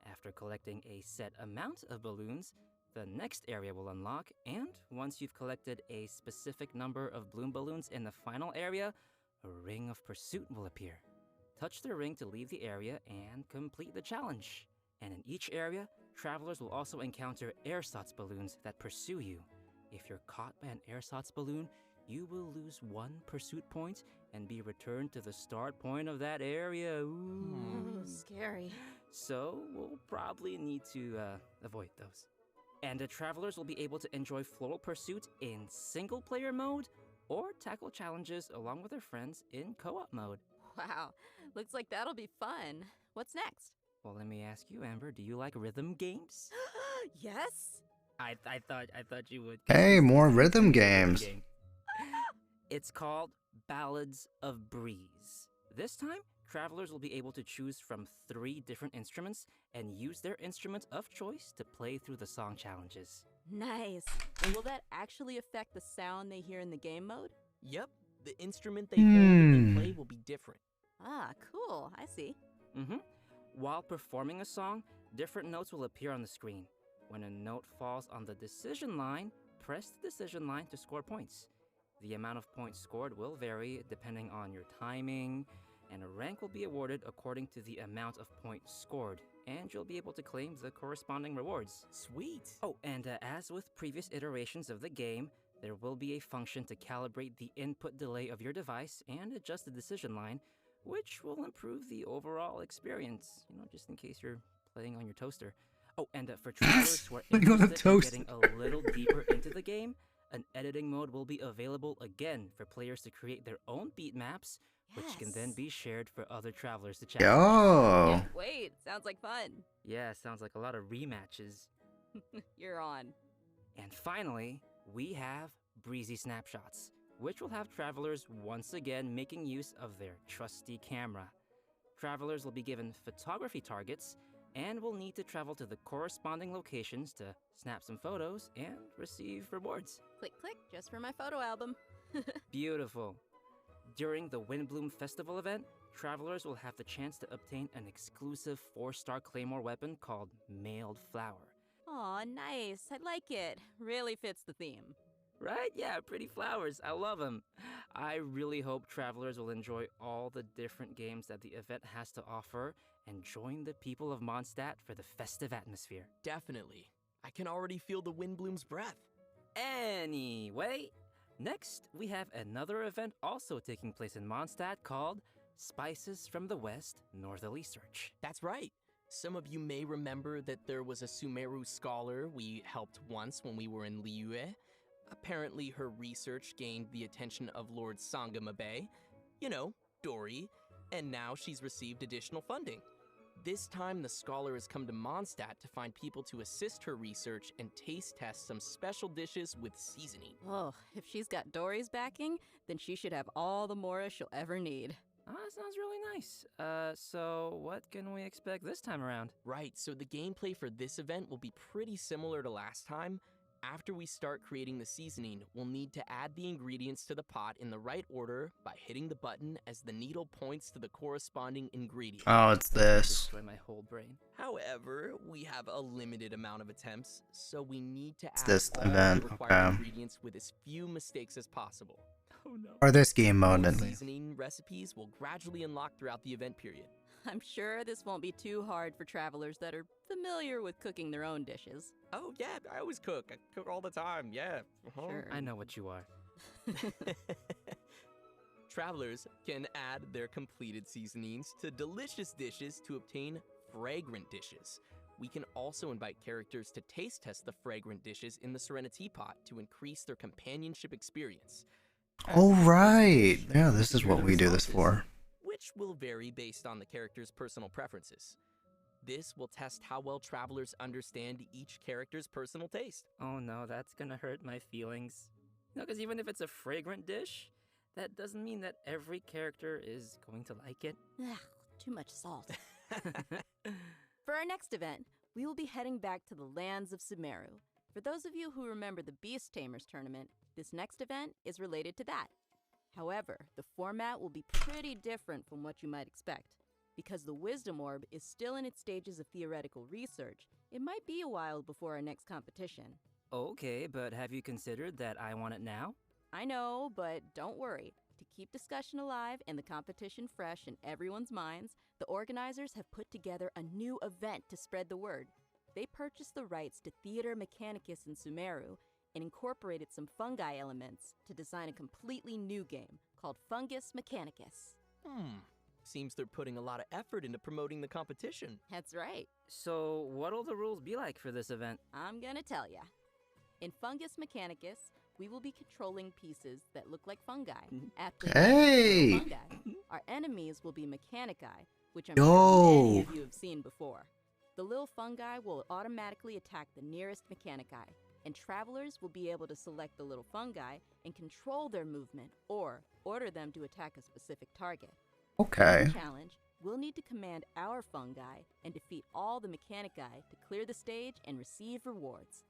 After collecting a set amount of balloons, the next area will unlock, and once you've collected a specific number of bloom balloons in the final area, a ring of pursuit will appear. Touch the ring to leave the area and complete the challenge. And in each area, travelers will also encounter ersatz balloons that pursue you. If you're caught by an ersatz balloon, you will lose 1 pursuit point and be returned to the start point of that area. Ooh. Scary. So we'll probably need to avoid those. And the travelers will be able to enjoy Floral Pursuit in single-player mode or tackle challenges along with their friends in co-op mode. Wow, looks like that'll be fun. What's next? Well, let me ask you, Amber, do you like rhythm games? Yes? I thought you would. Hey, more rhythm games. It's called Ballads of Breeze. This time, travelers will be able to choose from 3 different instruments and use their instrument of choice to play through the song challenges. Nice. And will that actually affect the sound they hear in the game mode? Yep, the instrument they hold and they play will be different. Ah, cool. I see. While performing a song, different notes will appear on the screen. When a note falls on the decision line, press the decision line to score points. The amount of points scored will vary depending on your timing, and a rank will be awarded according to the amount of points scored, and you'll be able to claim the corresponding rewards. Sweet! Oh, and as with previous iterations of the game, there will be a function to calibrate the input delay of your device and adjust the decision line, which will improve the overall experience, just in case you're playing on your toaster. Oh, and for travelers who are interested in getting a little deeper into the game, an editing mode will be available again for players to create their own beat maps, which can then be shared for other travelers to challenge. Yo! Wait, sounds like fun. Yeah, sounds like a lot of rematches. You're on. And finally, we have Breezy Snapshots, which will have travelers once again making use of their trusty camera. Travelers will be given photography targets and will need to travel to the corresponding locations to snap some photos and receive rewards. Click, click, just for my photo album. Beautiful. During the Windbloom Festival event, travelers will have the chance to obtain an exclusive 4-star Claymore weapon called Mailed Flower. Aw, nice. I like it. Really fits the theme. Right? Yeah, pretty flowers. I love them. I really hope travelers will enjoy all the different games that the event has to offer and join the people of Mondstadt for the festive atmosphere. Definitely. I can already feel the Windbloom's breath. Anyway, next we have another event also taking place in Mondstadt called Spices from the West Northerly Search. That's right. Some of you may remember that there was a Sumeru scholar we helped once when we were in Liyue. Apparently her research gained the attention of Lord Sangamabe, Dory, and now she's received additional funding. This time the scholar has come to Mondstadt to find people to assist her research and taste test some special dishes with seasoning. Oh, if she's got Dory's backing, then she should have all the Mora she'll ever need. That sounds really nice. So what can we expect this time around? Right, so the gameplay for this event will be pretty similar to last time. After we start creating the seasoning, we'll need to add the ingredients to the pot in the right order by hitting the button as the needle points to the corresponding ingredient. Oh, it's this. Destroy my whole brain. However, we have a limited amount of attempts, so we need to add this all event, the required okay. ingredients with as few mistakes as possible. Oh no. Or this game mode, at least. Seasoning recipes will gradually unlock throughout the event period. I'm sure this won't be too hard for travelers that are familiar with cooking their own dishes. Oh yeah, I always cook. I cook all the time. Yeah. Sure. I know what you are. Travelers can add their completed seasonings to delicious dishes to obtain fragrant dishes. We can also invite characters to taste test the fragrant dishes in the Serenity Pot to increase their companionship experience. Oh, right. Yeah, this is what we do this for. Which will vary based on the character's personal preferences. This will test how well travelers understand each character's personal taste. Oh no, that's gonna hurt my feelings. No, because even if it's a fragrant dish, that doesn't mean that every character is going to like it. Ugh, too much salt. For our next event, we will be heading back to the lands of Sumeru. For those of you who remember the Beast Tamers tournament, this next event is related to that. However, the format will be pretty different from what you might expect. Because the Wisdom Orb is still in its stages of theoretical research, it might be a while before our next competition. Okay, but have you considered that I want it now? I know, but don't worry. To keep discussion alive and the competition fresh in everyone's minds, the organizers have put together a new event to spread the word. They purchased the rights to Theater Mechanicus in Sumeru and incorporated some fungi elements to design a completely new game called Fungus Mechanicus. Seems they're putting a lot of effort into promoting the competition. That's right. So, what'll the rules be like for this event? I'm gonna tell ya. In Fungus Mechanicus, we will be controlling pieces that look like fungi. After Hey! fungi, our enemies will be Mechanici, which I'm Yo! sure many of you have seen before. The little fungi will automatically attack the nearest Mechanici, and travelers will be able to select the little fungi and control their movement or order them to attack a specific target. Okay. For the challenge, we'll need to command our fungi and defeat all the Mechanici to clear the stage and receive rewards.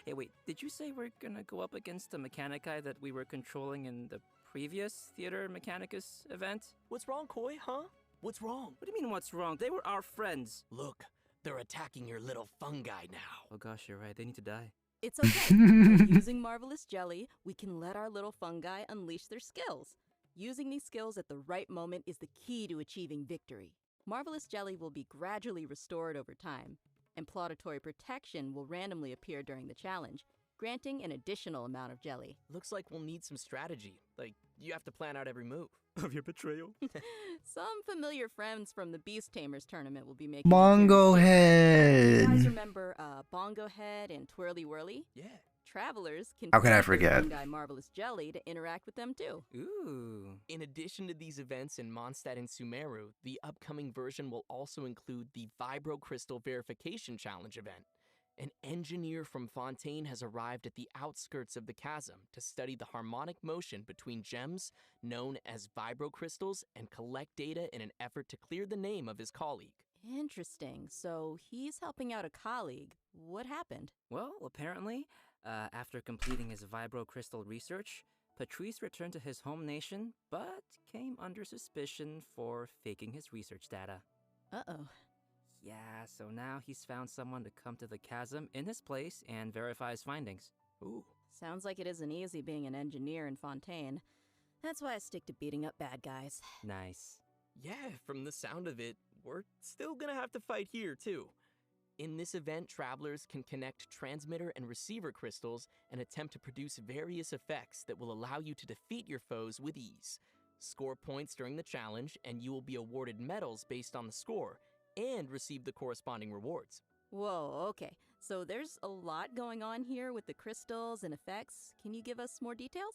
Hey, wait, did you say we're gonna go up against the Mechanici that we were controlling in the previous Theater Mechanicus event? What's wrong, Koi, huh? What's wrong? What do you mean, what's wrong? They were our friends. Look, they're attacking your little fungi now. Oh gosh, you're right. They need to die. It's okay. By using Marvelous Jelly, we can let our little fungi unleash their skills. Using these skills at the right moment is the key to achieving victory. Marvelous Jelly will be gradually restored over time, and Plauditory Protection will randomly appear during the challenge, granting an additional amount of jelly. Looks like we'll need some strategy. Like, you have to plan out every move. Of your betrayal? Some familiar friends from the Beast Tamers tournament will be making Bongo You Head! guys remember Bongo Head and Twirly Whirly? Yeah. Travelers can How could I use their forget? fungi Marvelous Jelly to interact with them too. Ooh. In addition to these events in Mondstadt and Sumeru, the upcoming version will also include the Vibro Crystal Verification Challenge event. An engineer from Fontaine has arrived at the outskirts of the chasm to study the harmonic motion between gems known as vibro crystals and collect data in an effort to clear the name of his colleague. Interesting. So he's helping out a colleague. What happened? Well, apparently, after completing his vibro crystal research, Patrice returned to his home nation, but came under suspicion for faking his research data. Uh-oh. Yeah, so now he's found someone to come to the chasm in his place and verify his findings. Ooh. Sounds like it isn't easy being an engineer in Fontaine. That's why I stick to beating up bad guys. Nice. Yeah, from the sound of it, we're still gonna have to fight here, too. In this event, travelers can connect transmitter and receiver crystals and attempt to produce various effects that will allow you to defeat your foes with ease. Score points during the challenge, and you will be awarded medals based on the score, and receive the corresponding rewards. Whoa, okay. So there's a lot going on here with the crystals and effects. Can you give us more details?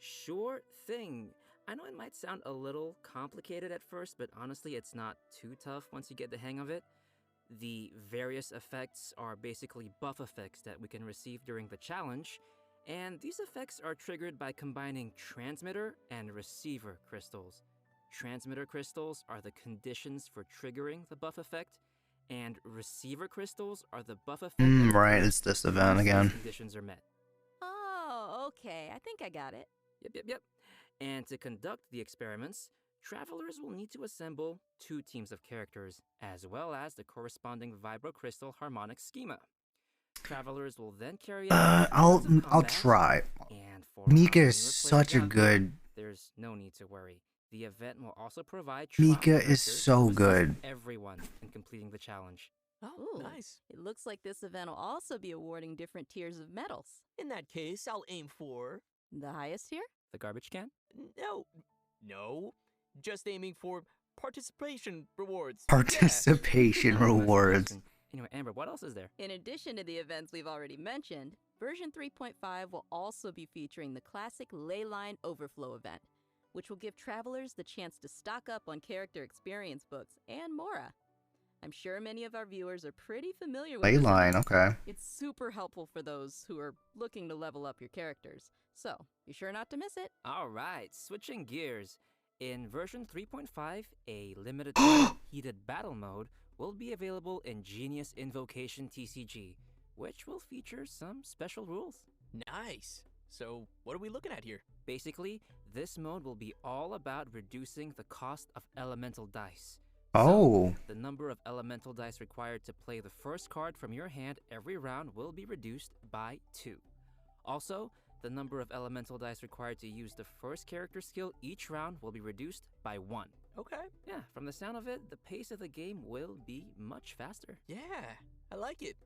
Sure thing. I know it might sound a little complicated at first, but honestly it's not too tough once you get the hang of it. The various effects are basically buff effects that we can receive during the challenge, and these effects are triggered by combining transmitter and receiver crystals. Transmitter crystals are the conditions for triggering the buff effect, and receiver crystals are the buff effect. Right, it's this event again. Conditions are met. Oh, okay. I think I got it. Yep. And to conduct the experiments, travelers will need to assemble 2 teams of characters, as well as the corresponding vibro crystal harmonic schema. Travelers will then carry out I'll combat, try. and for Mika our is newer such a players out good. there, there's no need to worry. The event will also provide Mika trial is characters so to assist good. everyone in completing the challenge. Oh, Ooh, nice. It looks like this event will also be awarding different tiers of medals. In that case, I'll aim for The highest tier? The garbage can? no, just aiming for participation rewards. Participation rewards. Anyway, Amber, what else is there? In addition to the events we've already mentioned, version 3.5 will also be featuring the classic Leyline Overflow event, which will give travelers the chance to stock up on character experience books and Mora. I'm sure many of our viewers are pretty familiar with this Leyline, event. okay. It's super helpful for those who are looking to level up your characters, so be sure not to miss it. All right, switching gears. In version 3.5, a limited time heated battle mode will be available in Genius Invocation TCG, which will feature some special rules. Nice. So, what are we looking at here? Basically, this mode will be all about reducing the cost of elemental dice. Oh. So, the number of elemental dice required to play the first card from your hand every round will be reduced by 2. Also, the number of elemental dice required to use the first character skill each round will be reduced by 1. Okay. Yeah, from the sound of it, the pace of the game will be much faster. Yeah, I like it.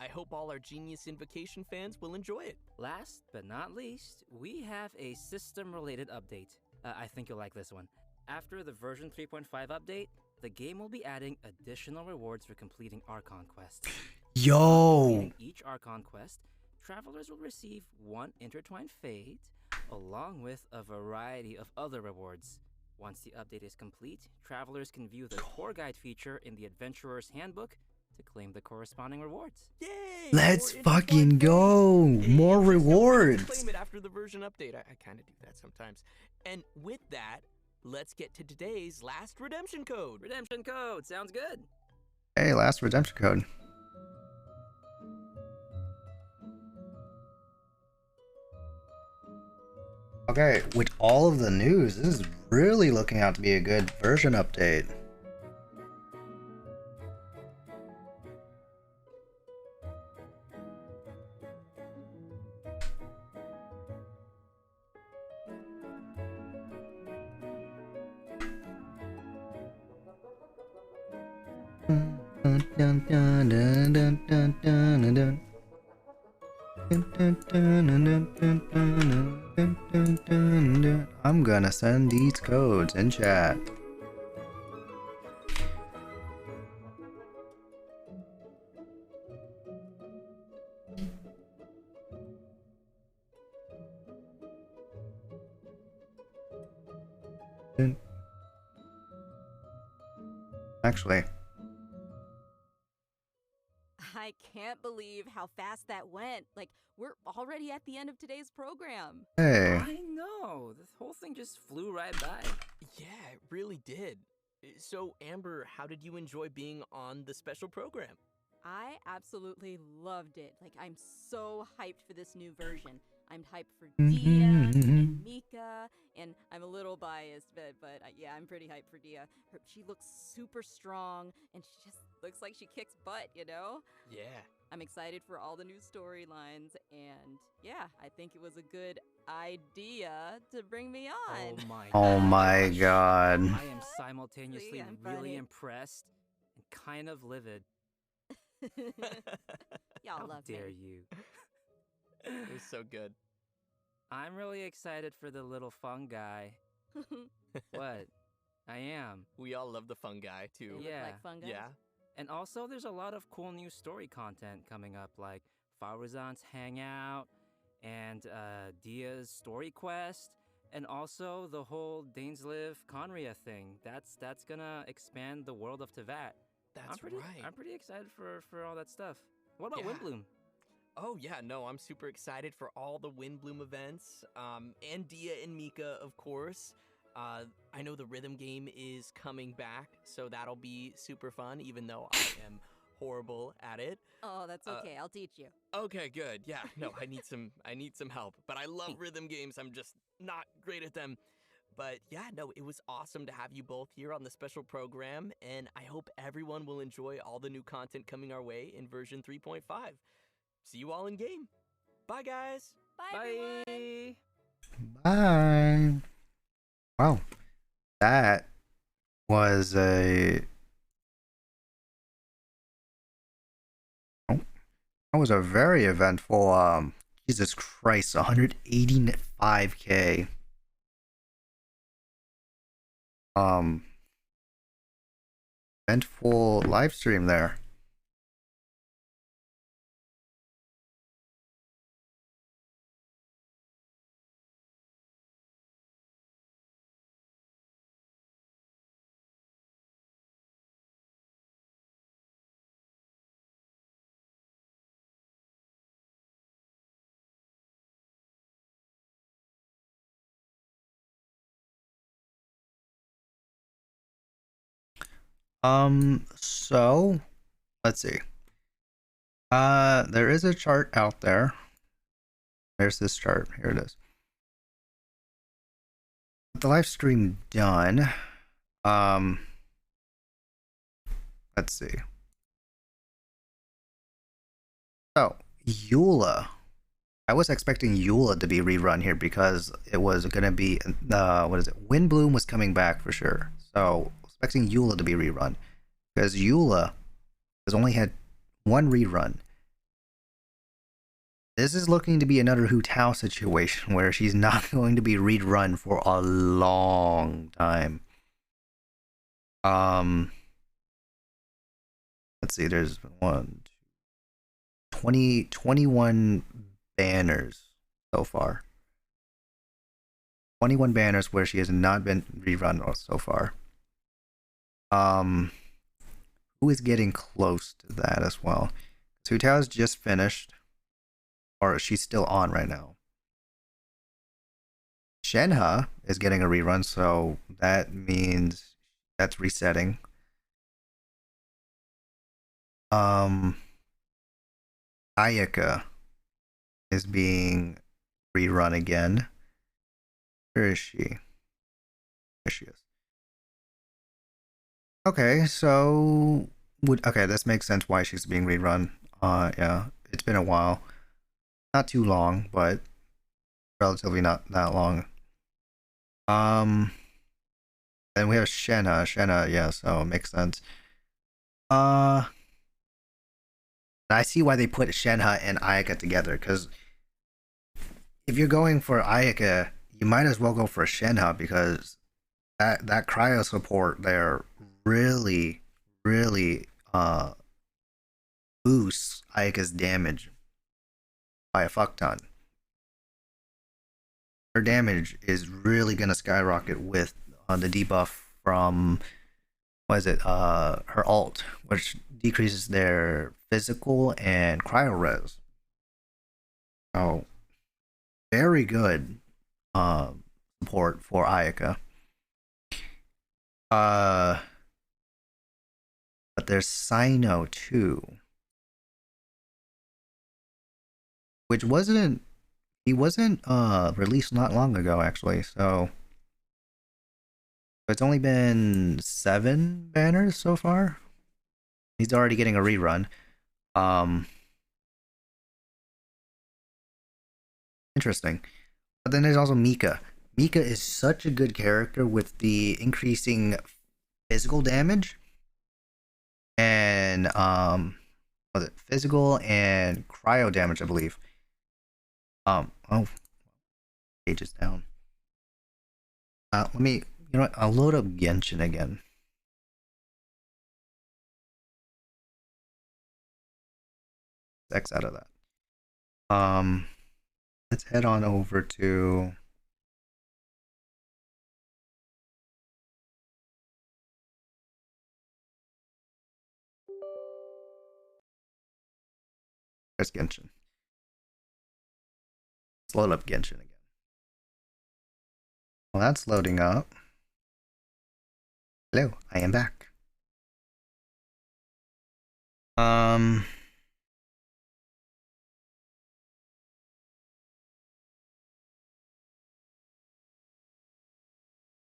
I hope all our Genius Invocation fans will enjoy it. Last but not least, we have a system-related update. I think you'll like this one. After the version 3.5 update, the game will be adding additional rewards for completing Archon quests. Yo! Completing each Archon quest, travelers will receive 1 Intertwined Fate, along with a variety of other rewards. Once the update is complete, travelers can view the tour guide feature in the Adventurer's Handbook to claim the corresponding rewards. Yay! Let's fucking go! More rewards! Claim it after the version update. I kind of do that sometimes. And with that, let's get to today's last redemption code. Redemption code, sounds good. Hey, last redemption code. Okay, with all of the news, this is really looking out to be a good version update. I'm gonna send these codes in chat. Actually, I can't believe how fast that went. Like, we're already at the end of today's program. hey. I know, this whole thing just flew right by. Yeah, it really did. So, Amber, how did you enjoy being on the special program? I absolutely loved it. Like, I'm so hyped for this new version. I'm hyped for Mm-hmm. Dia and Mika, and I'm a little biased, but yeah, I'm pretty hyped for Dia. She looks super strong, and she just looks like she kicks butt, you know? Yeah. I'm excited for all the new storylines, and yeah, I think it was a good idea to bring me on. Oh my god. I am simultaneously I'm really funny. impressed and kind of livid. Y'all How love dare me. you? It was so good. I'm really excited for the little fun guy. What? I am. We all love the fun guy, too. Yeah. like fun guys? Yeah. And also, there's a lot of cool new story content coming up, like Faruzan's Hangout, and Dia's Story Quest, and also the whole Dainsliv Conria thing. That's gonna expand the world of Tevat. That's right. right. I'm pretty excited for all that stuff. What about Yeah. Windbloom? Oh, yeah, no, I'm super excited for all the Windbloom events, and Dia and Mika, of course. I know the rhythm game is coming back, so that'll be super fun, even though I am horrible at it. Oh, that's okay. I'll teach you. Okay, good. Yeah, no, I need some help. But I love rhythm games. I'm just not great at them. But yeah, no, it was awesome to have you both here on the special program, and I hope everyone will enjoy all the new content coming our way in version 3.5. see you all in game. Bye, guys. Bye. Bye. Wow. That was a... Oh, that was a very eventful, Jesus Christ, 185k. Eventful live stream there. So let's see. There is a chart out there. There's this chart. Here it is. With the live stream done. Let's see. So, Eula. I was expecting Eula to be rerun here because it was gonna be what is it? Windbloom was coming back for sure. So expecting Eula to be rerun. Because Eula has only had one rerun. This is looking to be another Hu Tao situation where she's not going to be rerun for a long time. Let's see, there's 21 banners so far. 21 banners where she has not been rerun so far. Who is getting close to that as well? Hu Tao's just finished. Or she's still on right now. Shenhe is getting a rerun, so that means that's resetting. Ayaka is being rerun again. Where is she? There she is. Okay, so okay, this makes sense why she's being rerun. Yeah, it's been a while. Not too long, but relatively not that long. And we have Shenhe, yeah, so it makes sense. I see why they put Shenhe and Ayaka together, because if you're going for Ayaka, you might as well go for Shenhe, because that cryo support there really boosts Ayaka's damage by a fuck ton. Her damage is really gonna skyrocket with the debuff from what is it? Her ult, which decreases their physical and cryo res. So very good support for Ayaka. But there's Sino too, which he wasn't released not long ago actually, so it's only been 7 banners so far. He's already getting a rerun. Interesting. But then there's also Mika. Mika is such a good character with the increasing physical damage and was it physical and cryo damage, I believe. Oh, page is down. Let me, you know what, I'll load up Genshin again. X out of that. Let's head on over to there's Genshin. Let's load up Genshin again. Well, that's loading up. Hello, I am back. In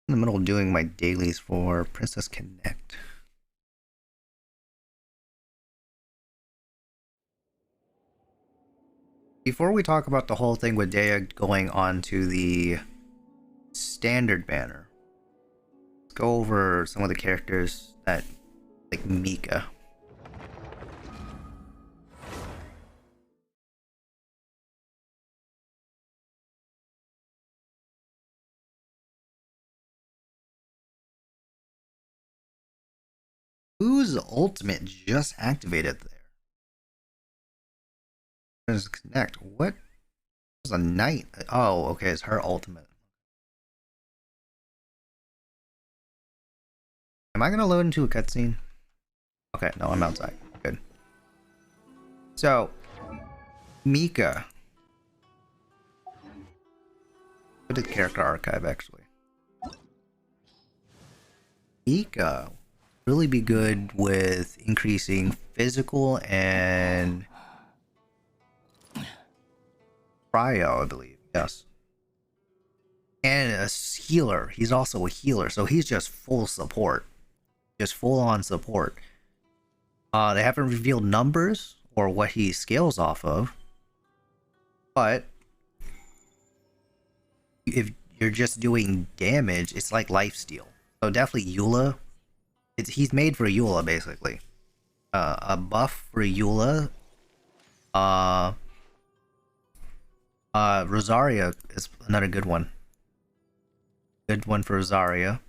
the middle of doing my dailies for Princess Connect. Before we talk about the whole thing with Dea going on to the standard banner, let's go over some of the characters that, like Mika. Whose ultimate just activated there? Let's connect. What was a knight? Oh, okay, it's her ultimate. Am I gonna load into a cutscene? Okay, no, I'm outside. Good. So, Mika. What did character archive actually? Mika really be good with increasing physical and cryo, I believe. Yes. And a healer. He's also a healer, so he's just full support. Just full on support. They haven't revealed numbers or what he scales off of. But if you're just doing damage, it's like lifesteal. So definitely Eula. He's made for Eula, basically. A buff for Eula. Rosaria is another good one. Good one for Rosaria.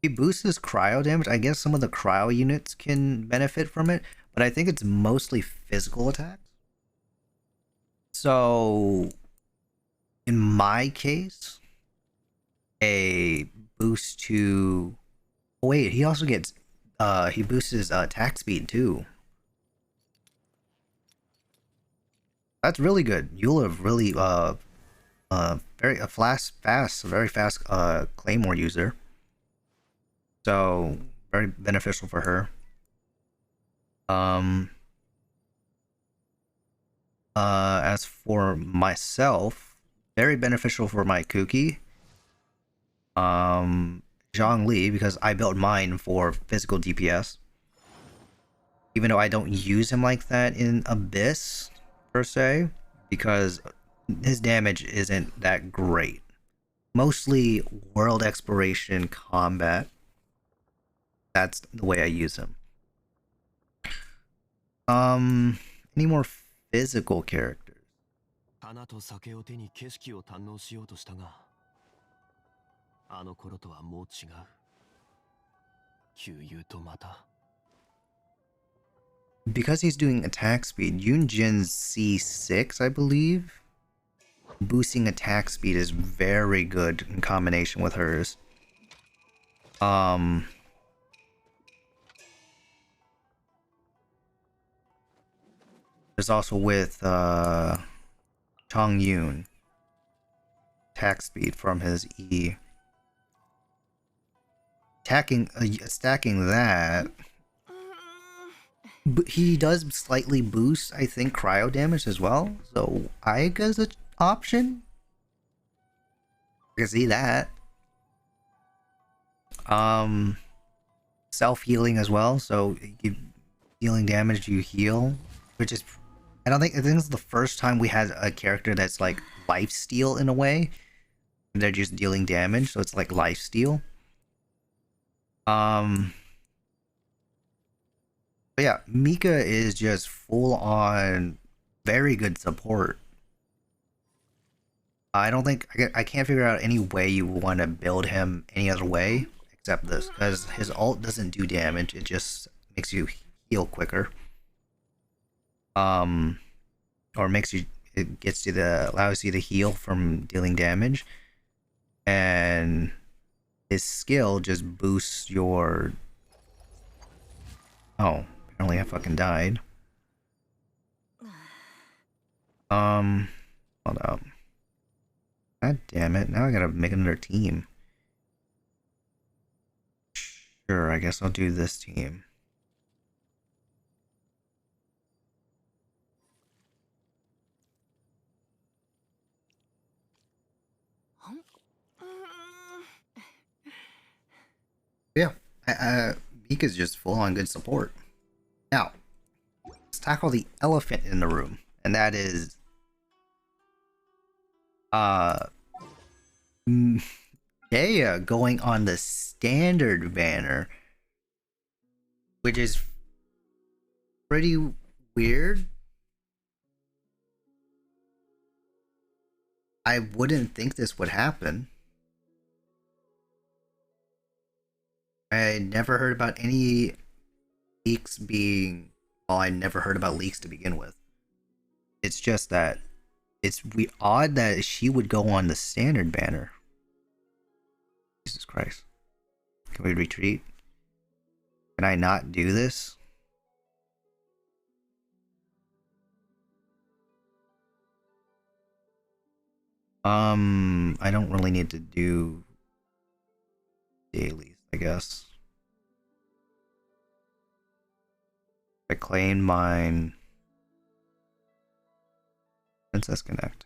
He boosts his cryo damage. I guess some of the cryo units can benefit from it, but I think it's mostly physical attacks. So, in my case, a boost to... Oh wait, he also gets... he boosts his attack speed too. That's really good. Eula really, very very fast Claymore user. So, very beneficial for her. As for myself, very beneficial for my Kuki. Zhongli, because I built mine for physical DPS. Even though I don't use him like that in Abyss, per se, because his damage isn't that great. Mostly world exploration, combat. That's the way I use him. Any more physical characters? 花と酒を手に景色を堪能しようとしたが、あの頃とはもう違う。旧友とまた。Because he's doing attack speed, Yunjin's C6, I believe. Boosting attack speed is very good in combination with hers. There's also with Chong Yun. Attack speed from his E. Stacking that. But he does slightly boost, I think, cryo damage as well. So Aiga's an option. I can see that. Self-healing as well. So you dealing damage, you heal, which is, I think it's the first time we had a character that's like lifesteal in a way. They're just dealing damage, so it's like lifesteal. But yeah, Mika is just full on very good support. I don't think I can't figure out any way you want to build him any other way except this, because his ult doesn't do damage, it just makes you heal quicker. Or makes you, it gets you allows you to heal from dealing damage. And his skill just boosts your... Oh, apparently I fucking died. Hold up. God damn it, now I gotta make another team. Sure, I guess I'll do this team. Yeah, Mika's just full on good support. Now, let's tackle the elephant in the room, and that is Daya going on the standard banner, which is pretty weird. I wouldn't think this would happen. I never heard about any leaks being... Well, I never heard about leaks to begin with. It's just that it's odd that she would go on the standard banner. Jesus Christ. Can we retreat? Can I not do this? I don't really need to do dailies, I guess. I claim mine. Princess Connect.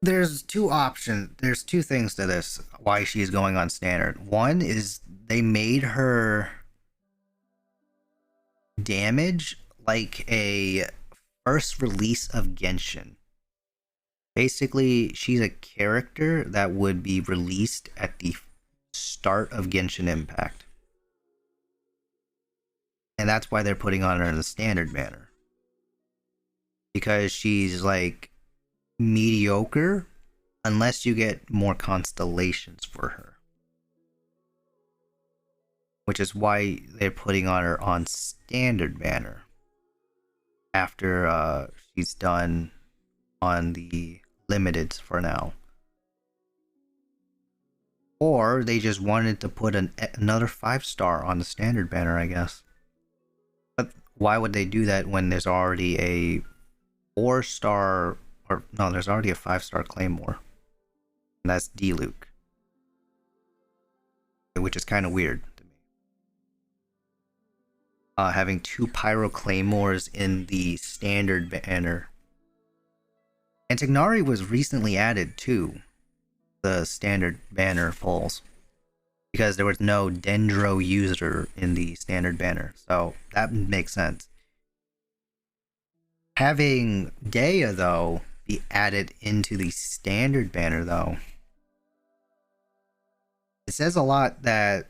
There's two options. There's two things to this, why she's going on standard. One is they made her damage like a first release of Genshin. Basically, she's a character that would be released at the start of Genshin Impact. And that's why they're putting on her in the standard banner. Because she's like mediocre unless you get more constellations for her. Which is why they're putting on her on standard banner after she's done on the limiteds for now. Or they just wanted to put another 5-star on the standard banner, I guess. But why would they do that when there's already a 4-star, or no, there's already a 5-star Claymore. And that's D-Luke. Which is kind of weird to me. Having 2 Pyro Claymores in the standard banner. And Tignari was recently added to the standard banner polls. Because there was no Dendro user in the standard banner. So that makes sense. Having Daya, though, be added into the standard banner, though, it says a lot that...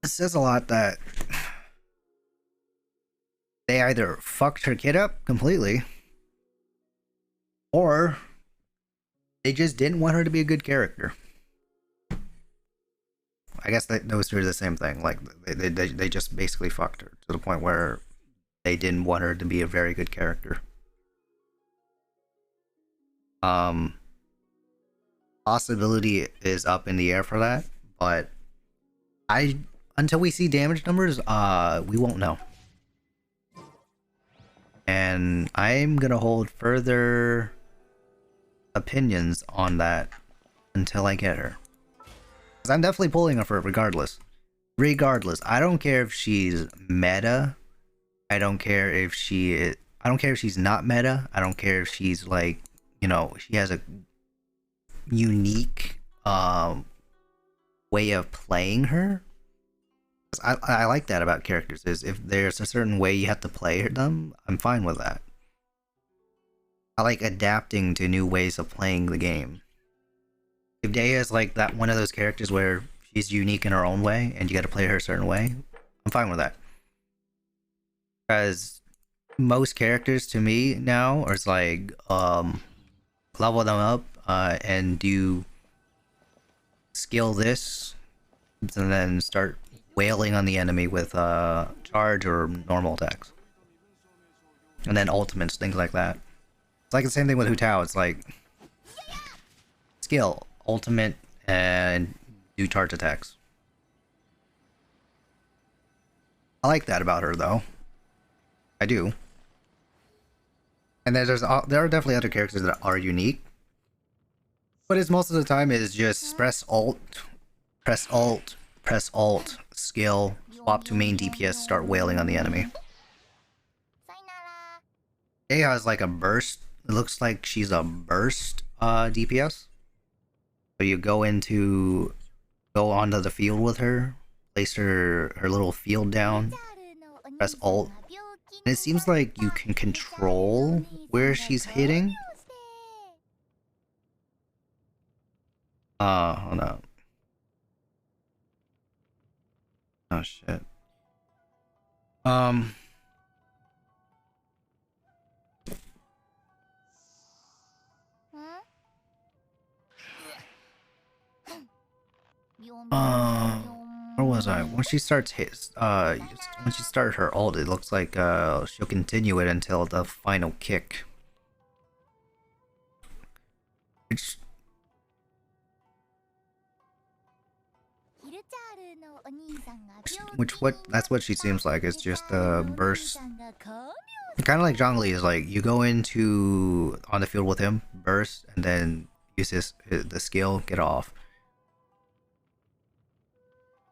it says a lot that they either fucked her kid up completely, or they just didn't want her to be a good character. I guess those two are the same thing. Like, they just basically fucked her to the point where they didn't want her to be a very good character. Possibility is up in the air for that, but until we see damage numbers, we won't know. And I'm gonna hold further opinions on that until I get her. Because I'm definitely pulling her for it regardless. Regardless, I don't care if she's meta. I don't care if she's not meta. I don't care if she's like, you know, she has a unique way of playing her. I like that about characters, is if there's a certain way you have to play them, I'm fine with that. I like adapting to new ways of playing the game. If Daya is like that, one of those characters where she's unique in her own way and you gotta play her a certain way, I'm fine with that. Because most characters to me now are like level them up and do skill this and then start wailing on the enemy with charge or normal attacks. And then ultimates, things like that. It's like the same thing with Hu Tao. It's like skill, ultimate, and do charge attacks. I like that about her though. I do. And then there are definitely other characters that are unique. But it's most of the time is just press alt, press alt, press alt, skill, swap to main DPS, start wailing on the enemy. A has like a burst. It looks like she's a burst DPS. So you go onto the field with her, place her little field down, press alt, and it seems like you can control where she's hitting. Hold on. Oh shit. Where was I? When she starts when she starts her ult, it looks like she'll continue it until the final kick. That's what she seems like. It's just a burst. Kind of like Zhongli is like you go on the field with him, burst, and then use the skill, get off.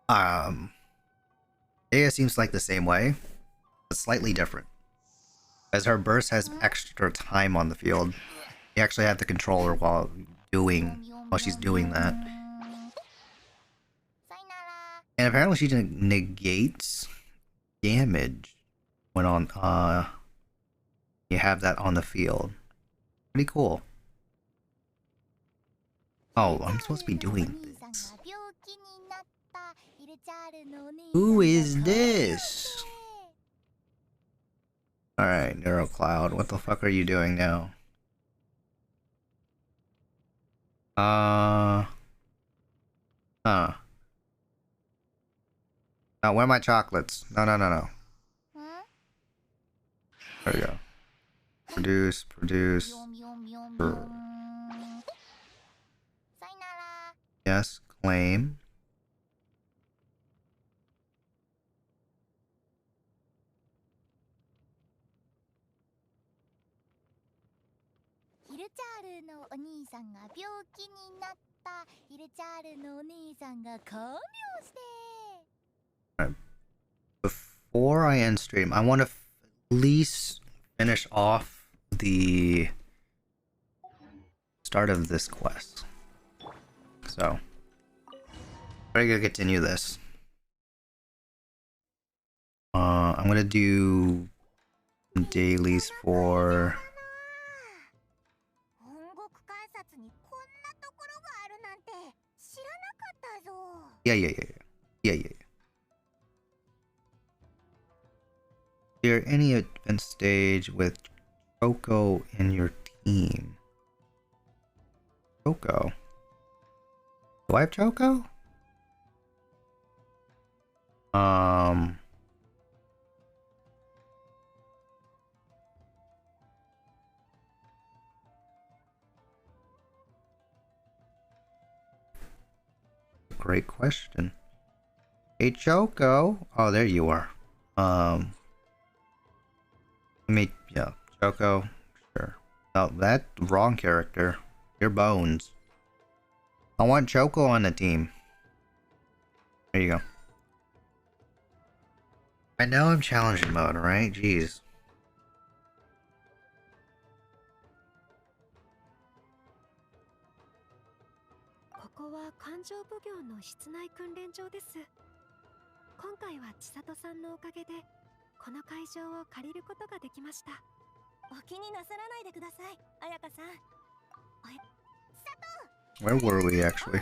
Aya seems like the same way, but slightly different. As her burst has extra time on the field, you actually have to control her while she's doing that. And apparently she negates damage when you have that on the field. Pretty cool. Oh, I'm supposed to be doing this. Who is this? Alright, NeuroCloud, what the fuck are you doing now? No, where are my chocolates? No. There we go. Produce. Yes, claim. Right. Before I end stream, I want to at least finish off the start of this quest. So, I'm gonna continue this. I'm gonna do dailies for. Yeah. Is there any event stage with Choco in your team? Choco? Do I have Choco? Great question. Hey, Choco. Oh, there you are. Yeah, Choco. Sure. No, that wrong character. Your bones. I want Choco on the team. There you go. I know I'm challenging mode, right? Jeez. Where were we actually?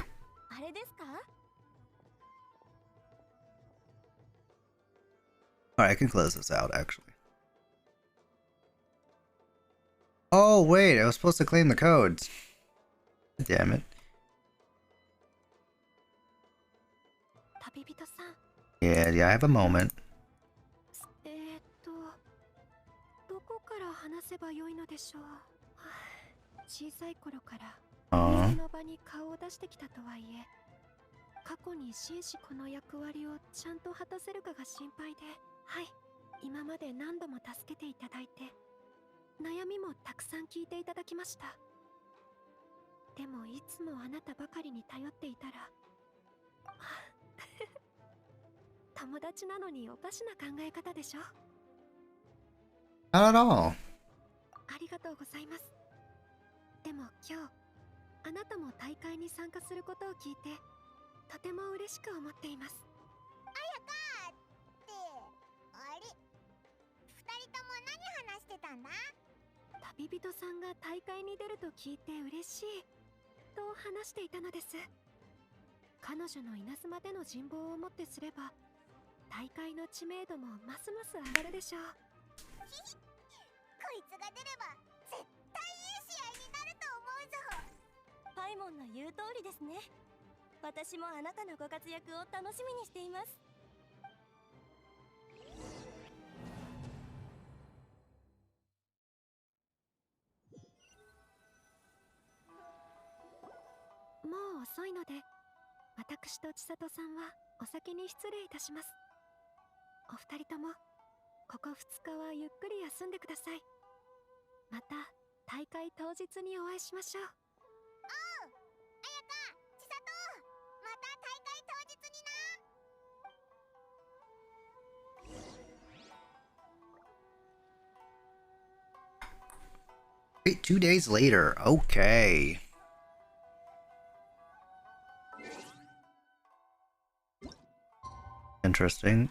Alright, I can close this out actually. Oh wait, I was supposed to claim the codes. Damn it. Yeah, I have a moment. Not at all. りがとうございます。でも今日あなたも大会に参加することを聞いてとても嬉しく思っています。あやかってあれ、二人とも何話してたんだ？旅人さんが大会に出ると聞いて嬉しいと話していたのです。彼女の稲妻での人望をもってすれば大会の知名度もますます上がるでしょう。こいつが出れば絶対いい試合になると思うぞ。パイモンの言う通りですね。私もあなたのご活躍を楽しみにしています。もう遅いので私と千里さんはお先に失礼いたします。お二人ともここ2日はゆっくり休んでください。また大会当日にお会いしましょう。おう、あやか、千里、また大会当日にな。Wait, 2 days later. Okay. Interesting.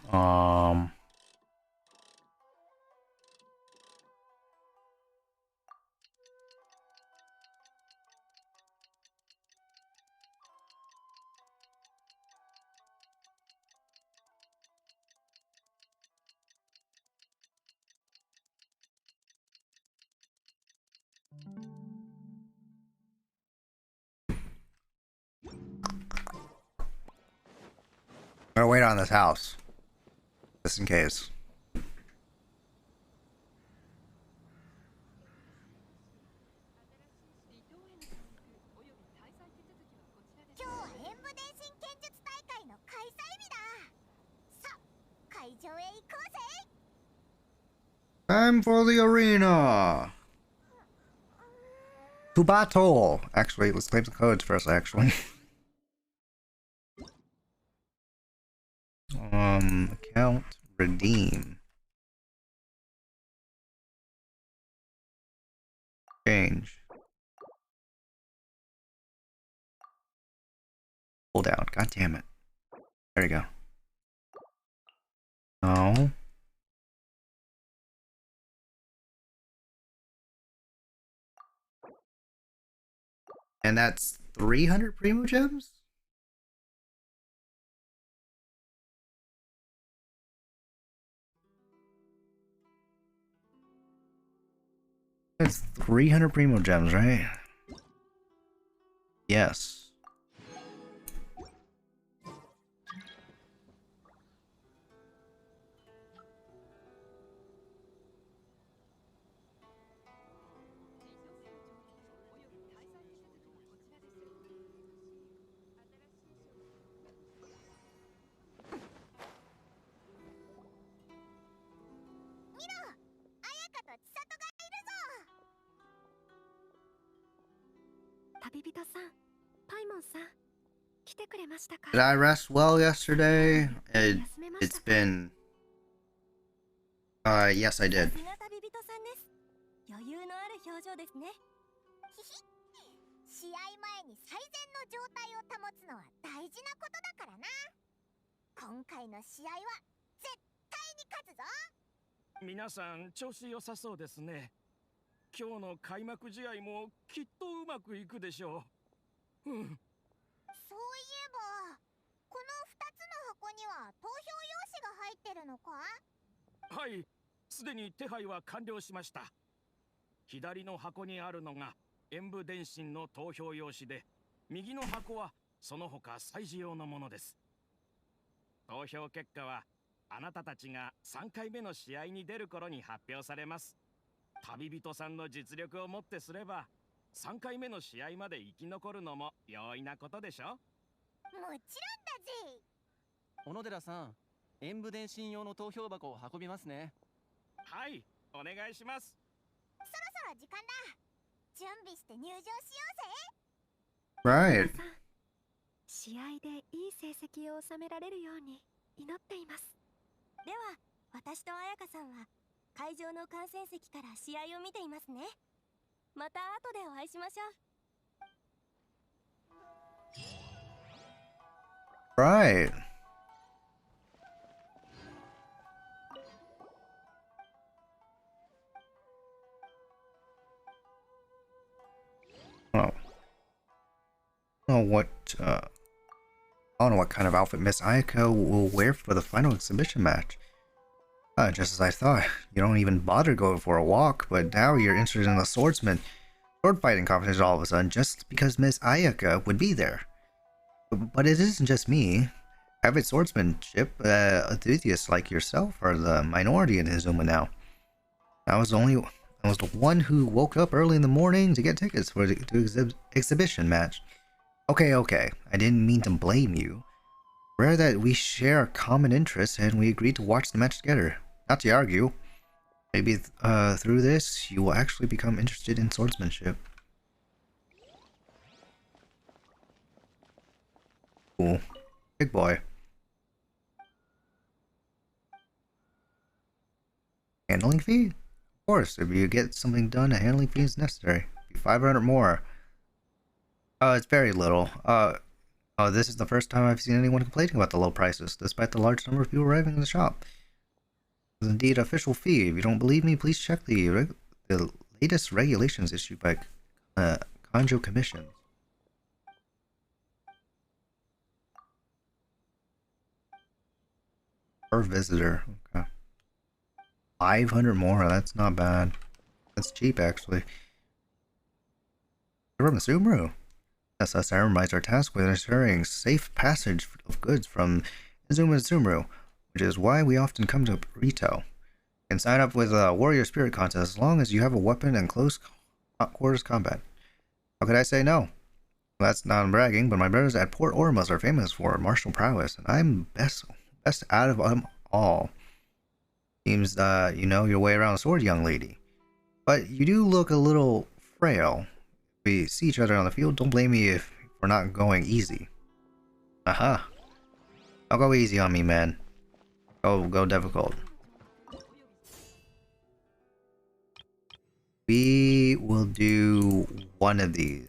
Gotta wait on this house. Just in case. 今日は演武伝心剣術大会の開催日だ。さあ、会場へ行こうぜ。 Time for the arena! To battle! Actually, let's claim the codes first, actually. Account, redeem. Change. Pull down, god damn it. There you go. No. And that's 300 Primo Gems? It's 300 Primo Gems, right? Yes. Did I rest well yesterday? It's been... yes, I did. 余裕のある表情ですね。試合前に最善の状態を保つのは大事なことだからな。今回の試合は絶対に勝つぞ。皆さん調子良さそうですね。今日の開幕試合もきっとうまくいくでしょう。うん。そういえば、この2つの箱には投票用紙が入ってるのか？はい、すでに手配は完了しました。左の箱にあるのが演武伝心の投票用紙で、右の箱はその他祭事用のものです。投票結果はあなたたちが3回目の試合に出る頃に発表されます。旅人さんの実力をもってすれば3回目の試合まで生き残るのも容易なことでしょ。もちろんだぜ。小野寺さん、演武伝心用の投票箱を運びますね。はい、お願いします。そろそろ時間だ。準備して入場しようぜ。Right. 試合でいい成績を収められるように祈っています。では、私と彩香さんは会場の観戦席から試合を見ていますね。また後でお会いしましょう。 Right. Oh. I don't know what kind of outfit Miss Ayaka will wear for the final exhibition match. Just as I thought. You don't even bother going for a walk, but now you're interested in a sword fighting competition all of a sudden just because Miss Ayaka would be there. But it isn't just me. Avid swordsmanship enthusiasts like yourself are the minority in Izuma now. I was the one who woke up early in the morning to get tickets for the exhibition match. Okay, I didn't mean to blame you. Rare that we share a common interest and we agreed to watch the match together. Not to argue. Maybe through this, you will actually become interested in swordsmanship. Cool. Big boy. Handling fee? Of course, if you get something done, a handling fee is necessary. Be 500 more. It's very little. This is the first time I've seen anyone complaining about the low prices, despite the large number of people arriving in the shop. It's indeed an official fee. If you don't believe me, please check the latest regulations issued by Kanjo Commission. Per visitor. Okay. 500 more. That's not bad. That's cheap, actually. From Sumeru. SS Aramites are tasked with ensuring safe passage of goods from Izuma to Sumeru, which is why we often come to Rito. You can sign up with a warrior spirit contest as long as you have a weapon and close quarters combat. How could I say no? Well, that's not bragging, but my brothers at Port Ormus are famous for martial prowess, and I'm best out of them all. Seems you know your way around a sword, young lady. But you do look a little frail. If we see each other on the field, don't blame me if we're not going easy. Aha. I'll go easy on me, man. Go difficult. We will do one of these.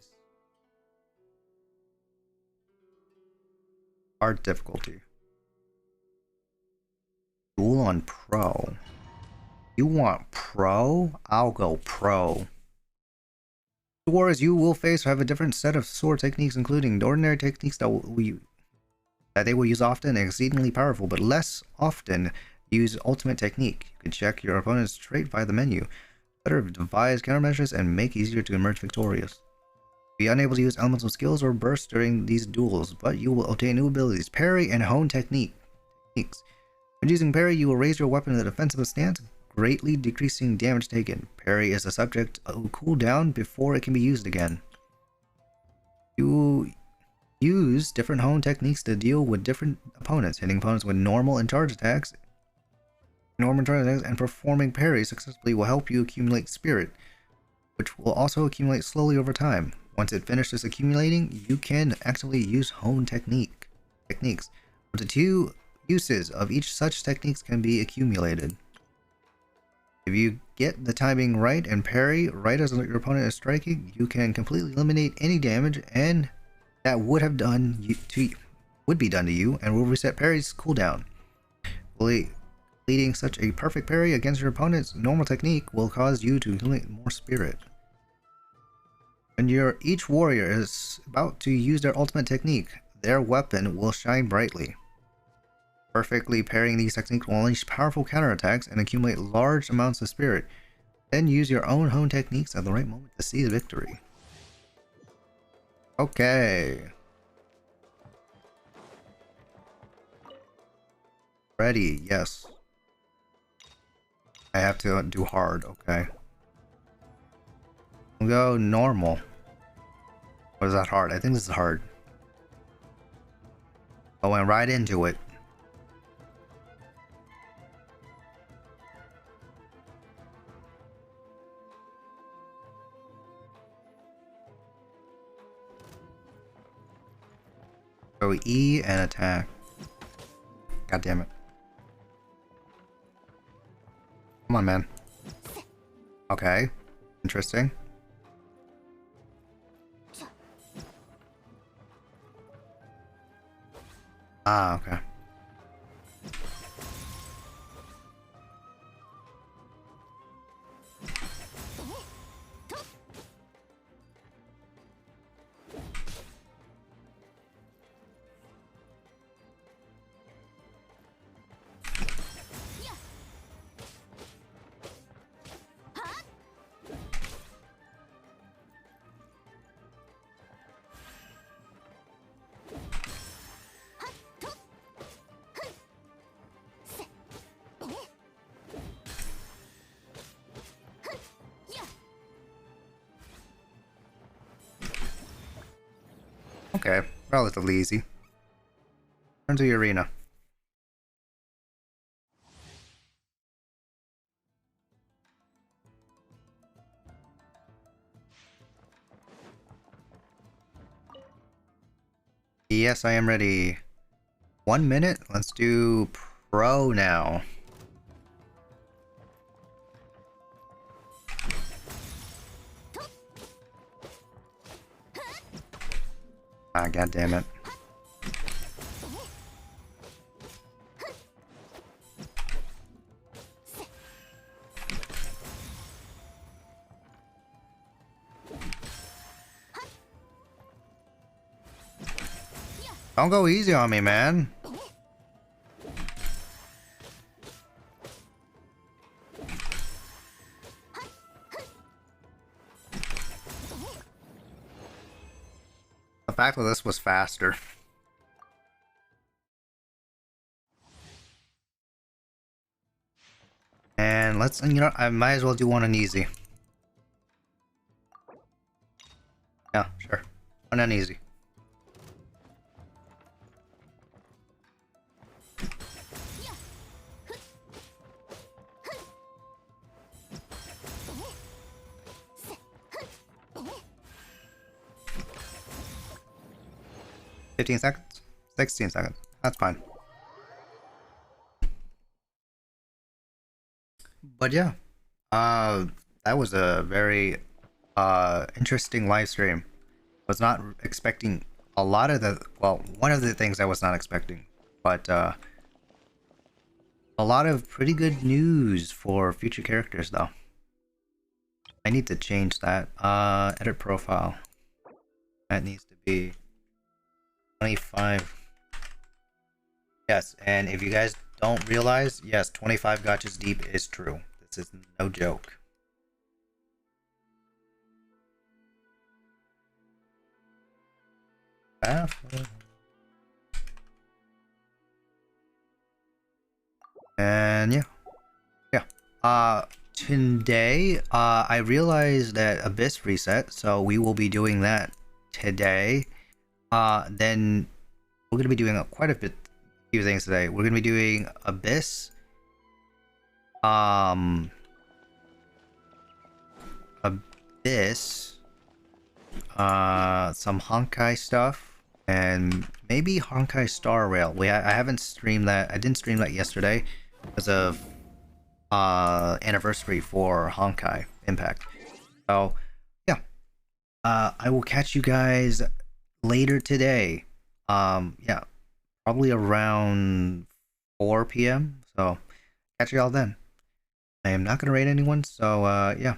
Hard difficulty. Duel on pro. You want pro? I'll go pro. The warriors you will face have a different set of sword techniques, including ordinary techniques that they will use often and exceedingly powerful, but less often use ultimate technique. You can check your opponent's trait via the menu, better devise countermeasures, and make easier to emerge victorious. Be unable to use elemental skills or bursts during these duels, but you will obtain new abilities, parry and hone techniques. When using parry, you will raise your weapon to the defensive stance, greatly decreasing damage taken. Parry is a subject of cooldown before it can be used again. You use different hone techniques to deal with different opponents, hitting opponents with normal and charge attacks. And performing parries successfully will help you accumulate spirit, which will also accumulate slowly over time. Once it finishes accumulating, you can actively use hone techniques. Up to 2 uses of each such techniques can be accumulated. If you get the timing right and parry right as your opponent is striking, you can completely eliminate any damage and that would be done to you and will reset parry's cooldown. Leading such a perfect parry against your opponent's normal technique will cause you to accumulate more spirit. When each warrior is about to use their ultimate technique, their weapon will shine brightly. Perfectly parrying these techniques will unleash powerful counterattacks and accumulate large amounts of spirit. Then use your own hone techniques at the right moment to seize victory. Okay. Ready, yes. I have to do hard, okay. We'll go normal. Or is that hard? I think this is hard. I went right into it. Go E and attack. God damn it. Come on, man. Okay. Interesting. Ah, okay. Okay, relatively easy. Turn to the arena. Yes, I am ready. 1 minute? Let's do pro now. Ah, god damn it. Don't go easy on me, man. The fact that this was faster. And let's, you know, I might as well do one on easy. Yeah, sure. One on easy. $15 seconds? 16 seconds. That's fine. But yeah. That was a very interesting live stream. Was not expecting a lot of the, well, one of the things I was not expecting, but a lot of pretty good news for future characters though. I need to change that. Edit profile. That needs to be 25. Yes, and if you guys don't realize, yes, 25 gotchas deep is true. This is no joke. And yeah. Today, I realized that Abyss reset, so we will be doing that today. Then we're gonna be doing quite a few things today. We're gonna be doing Abyss, some Honkai stuff, and maybe Honkai Star Rail. I haven't streamed that. I didn't stream that yesterday because of anniversary for Honkai Impact. So yeah, I will catch you guys later today. Yeah, probably around 4 p.m. So catch y'all then. I am not gonna raid anyone, so yeah.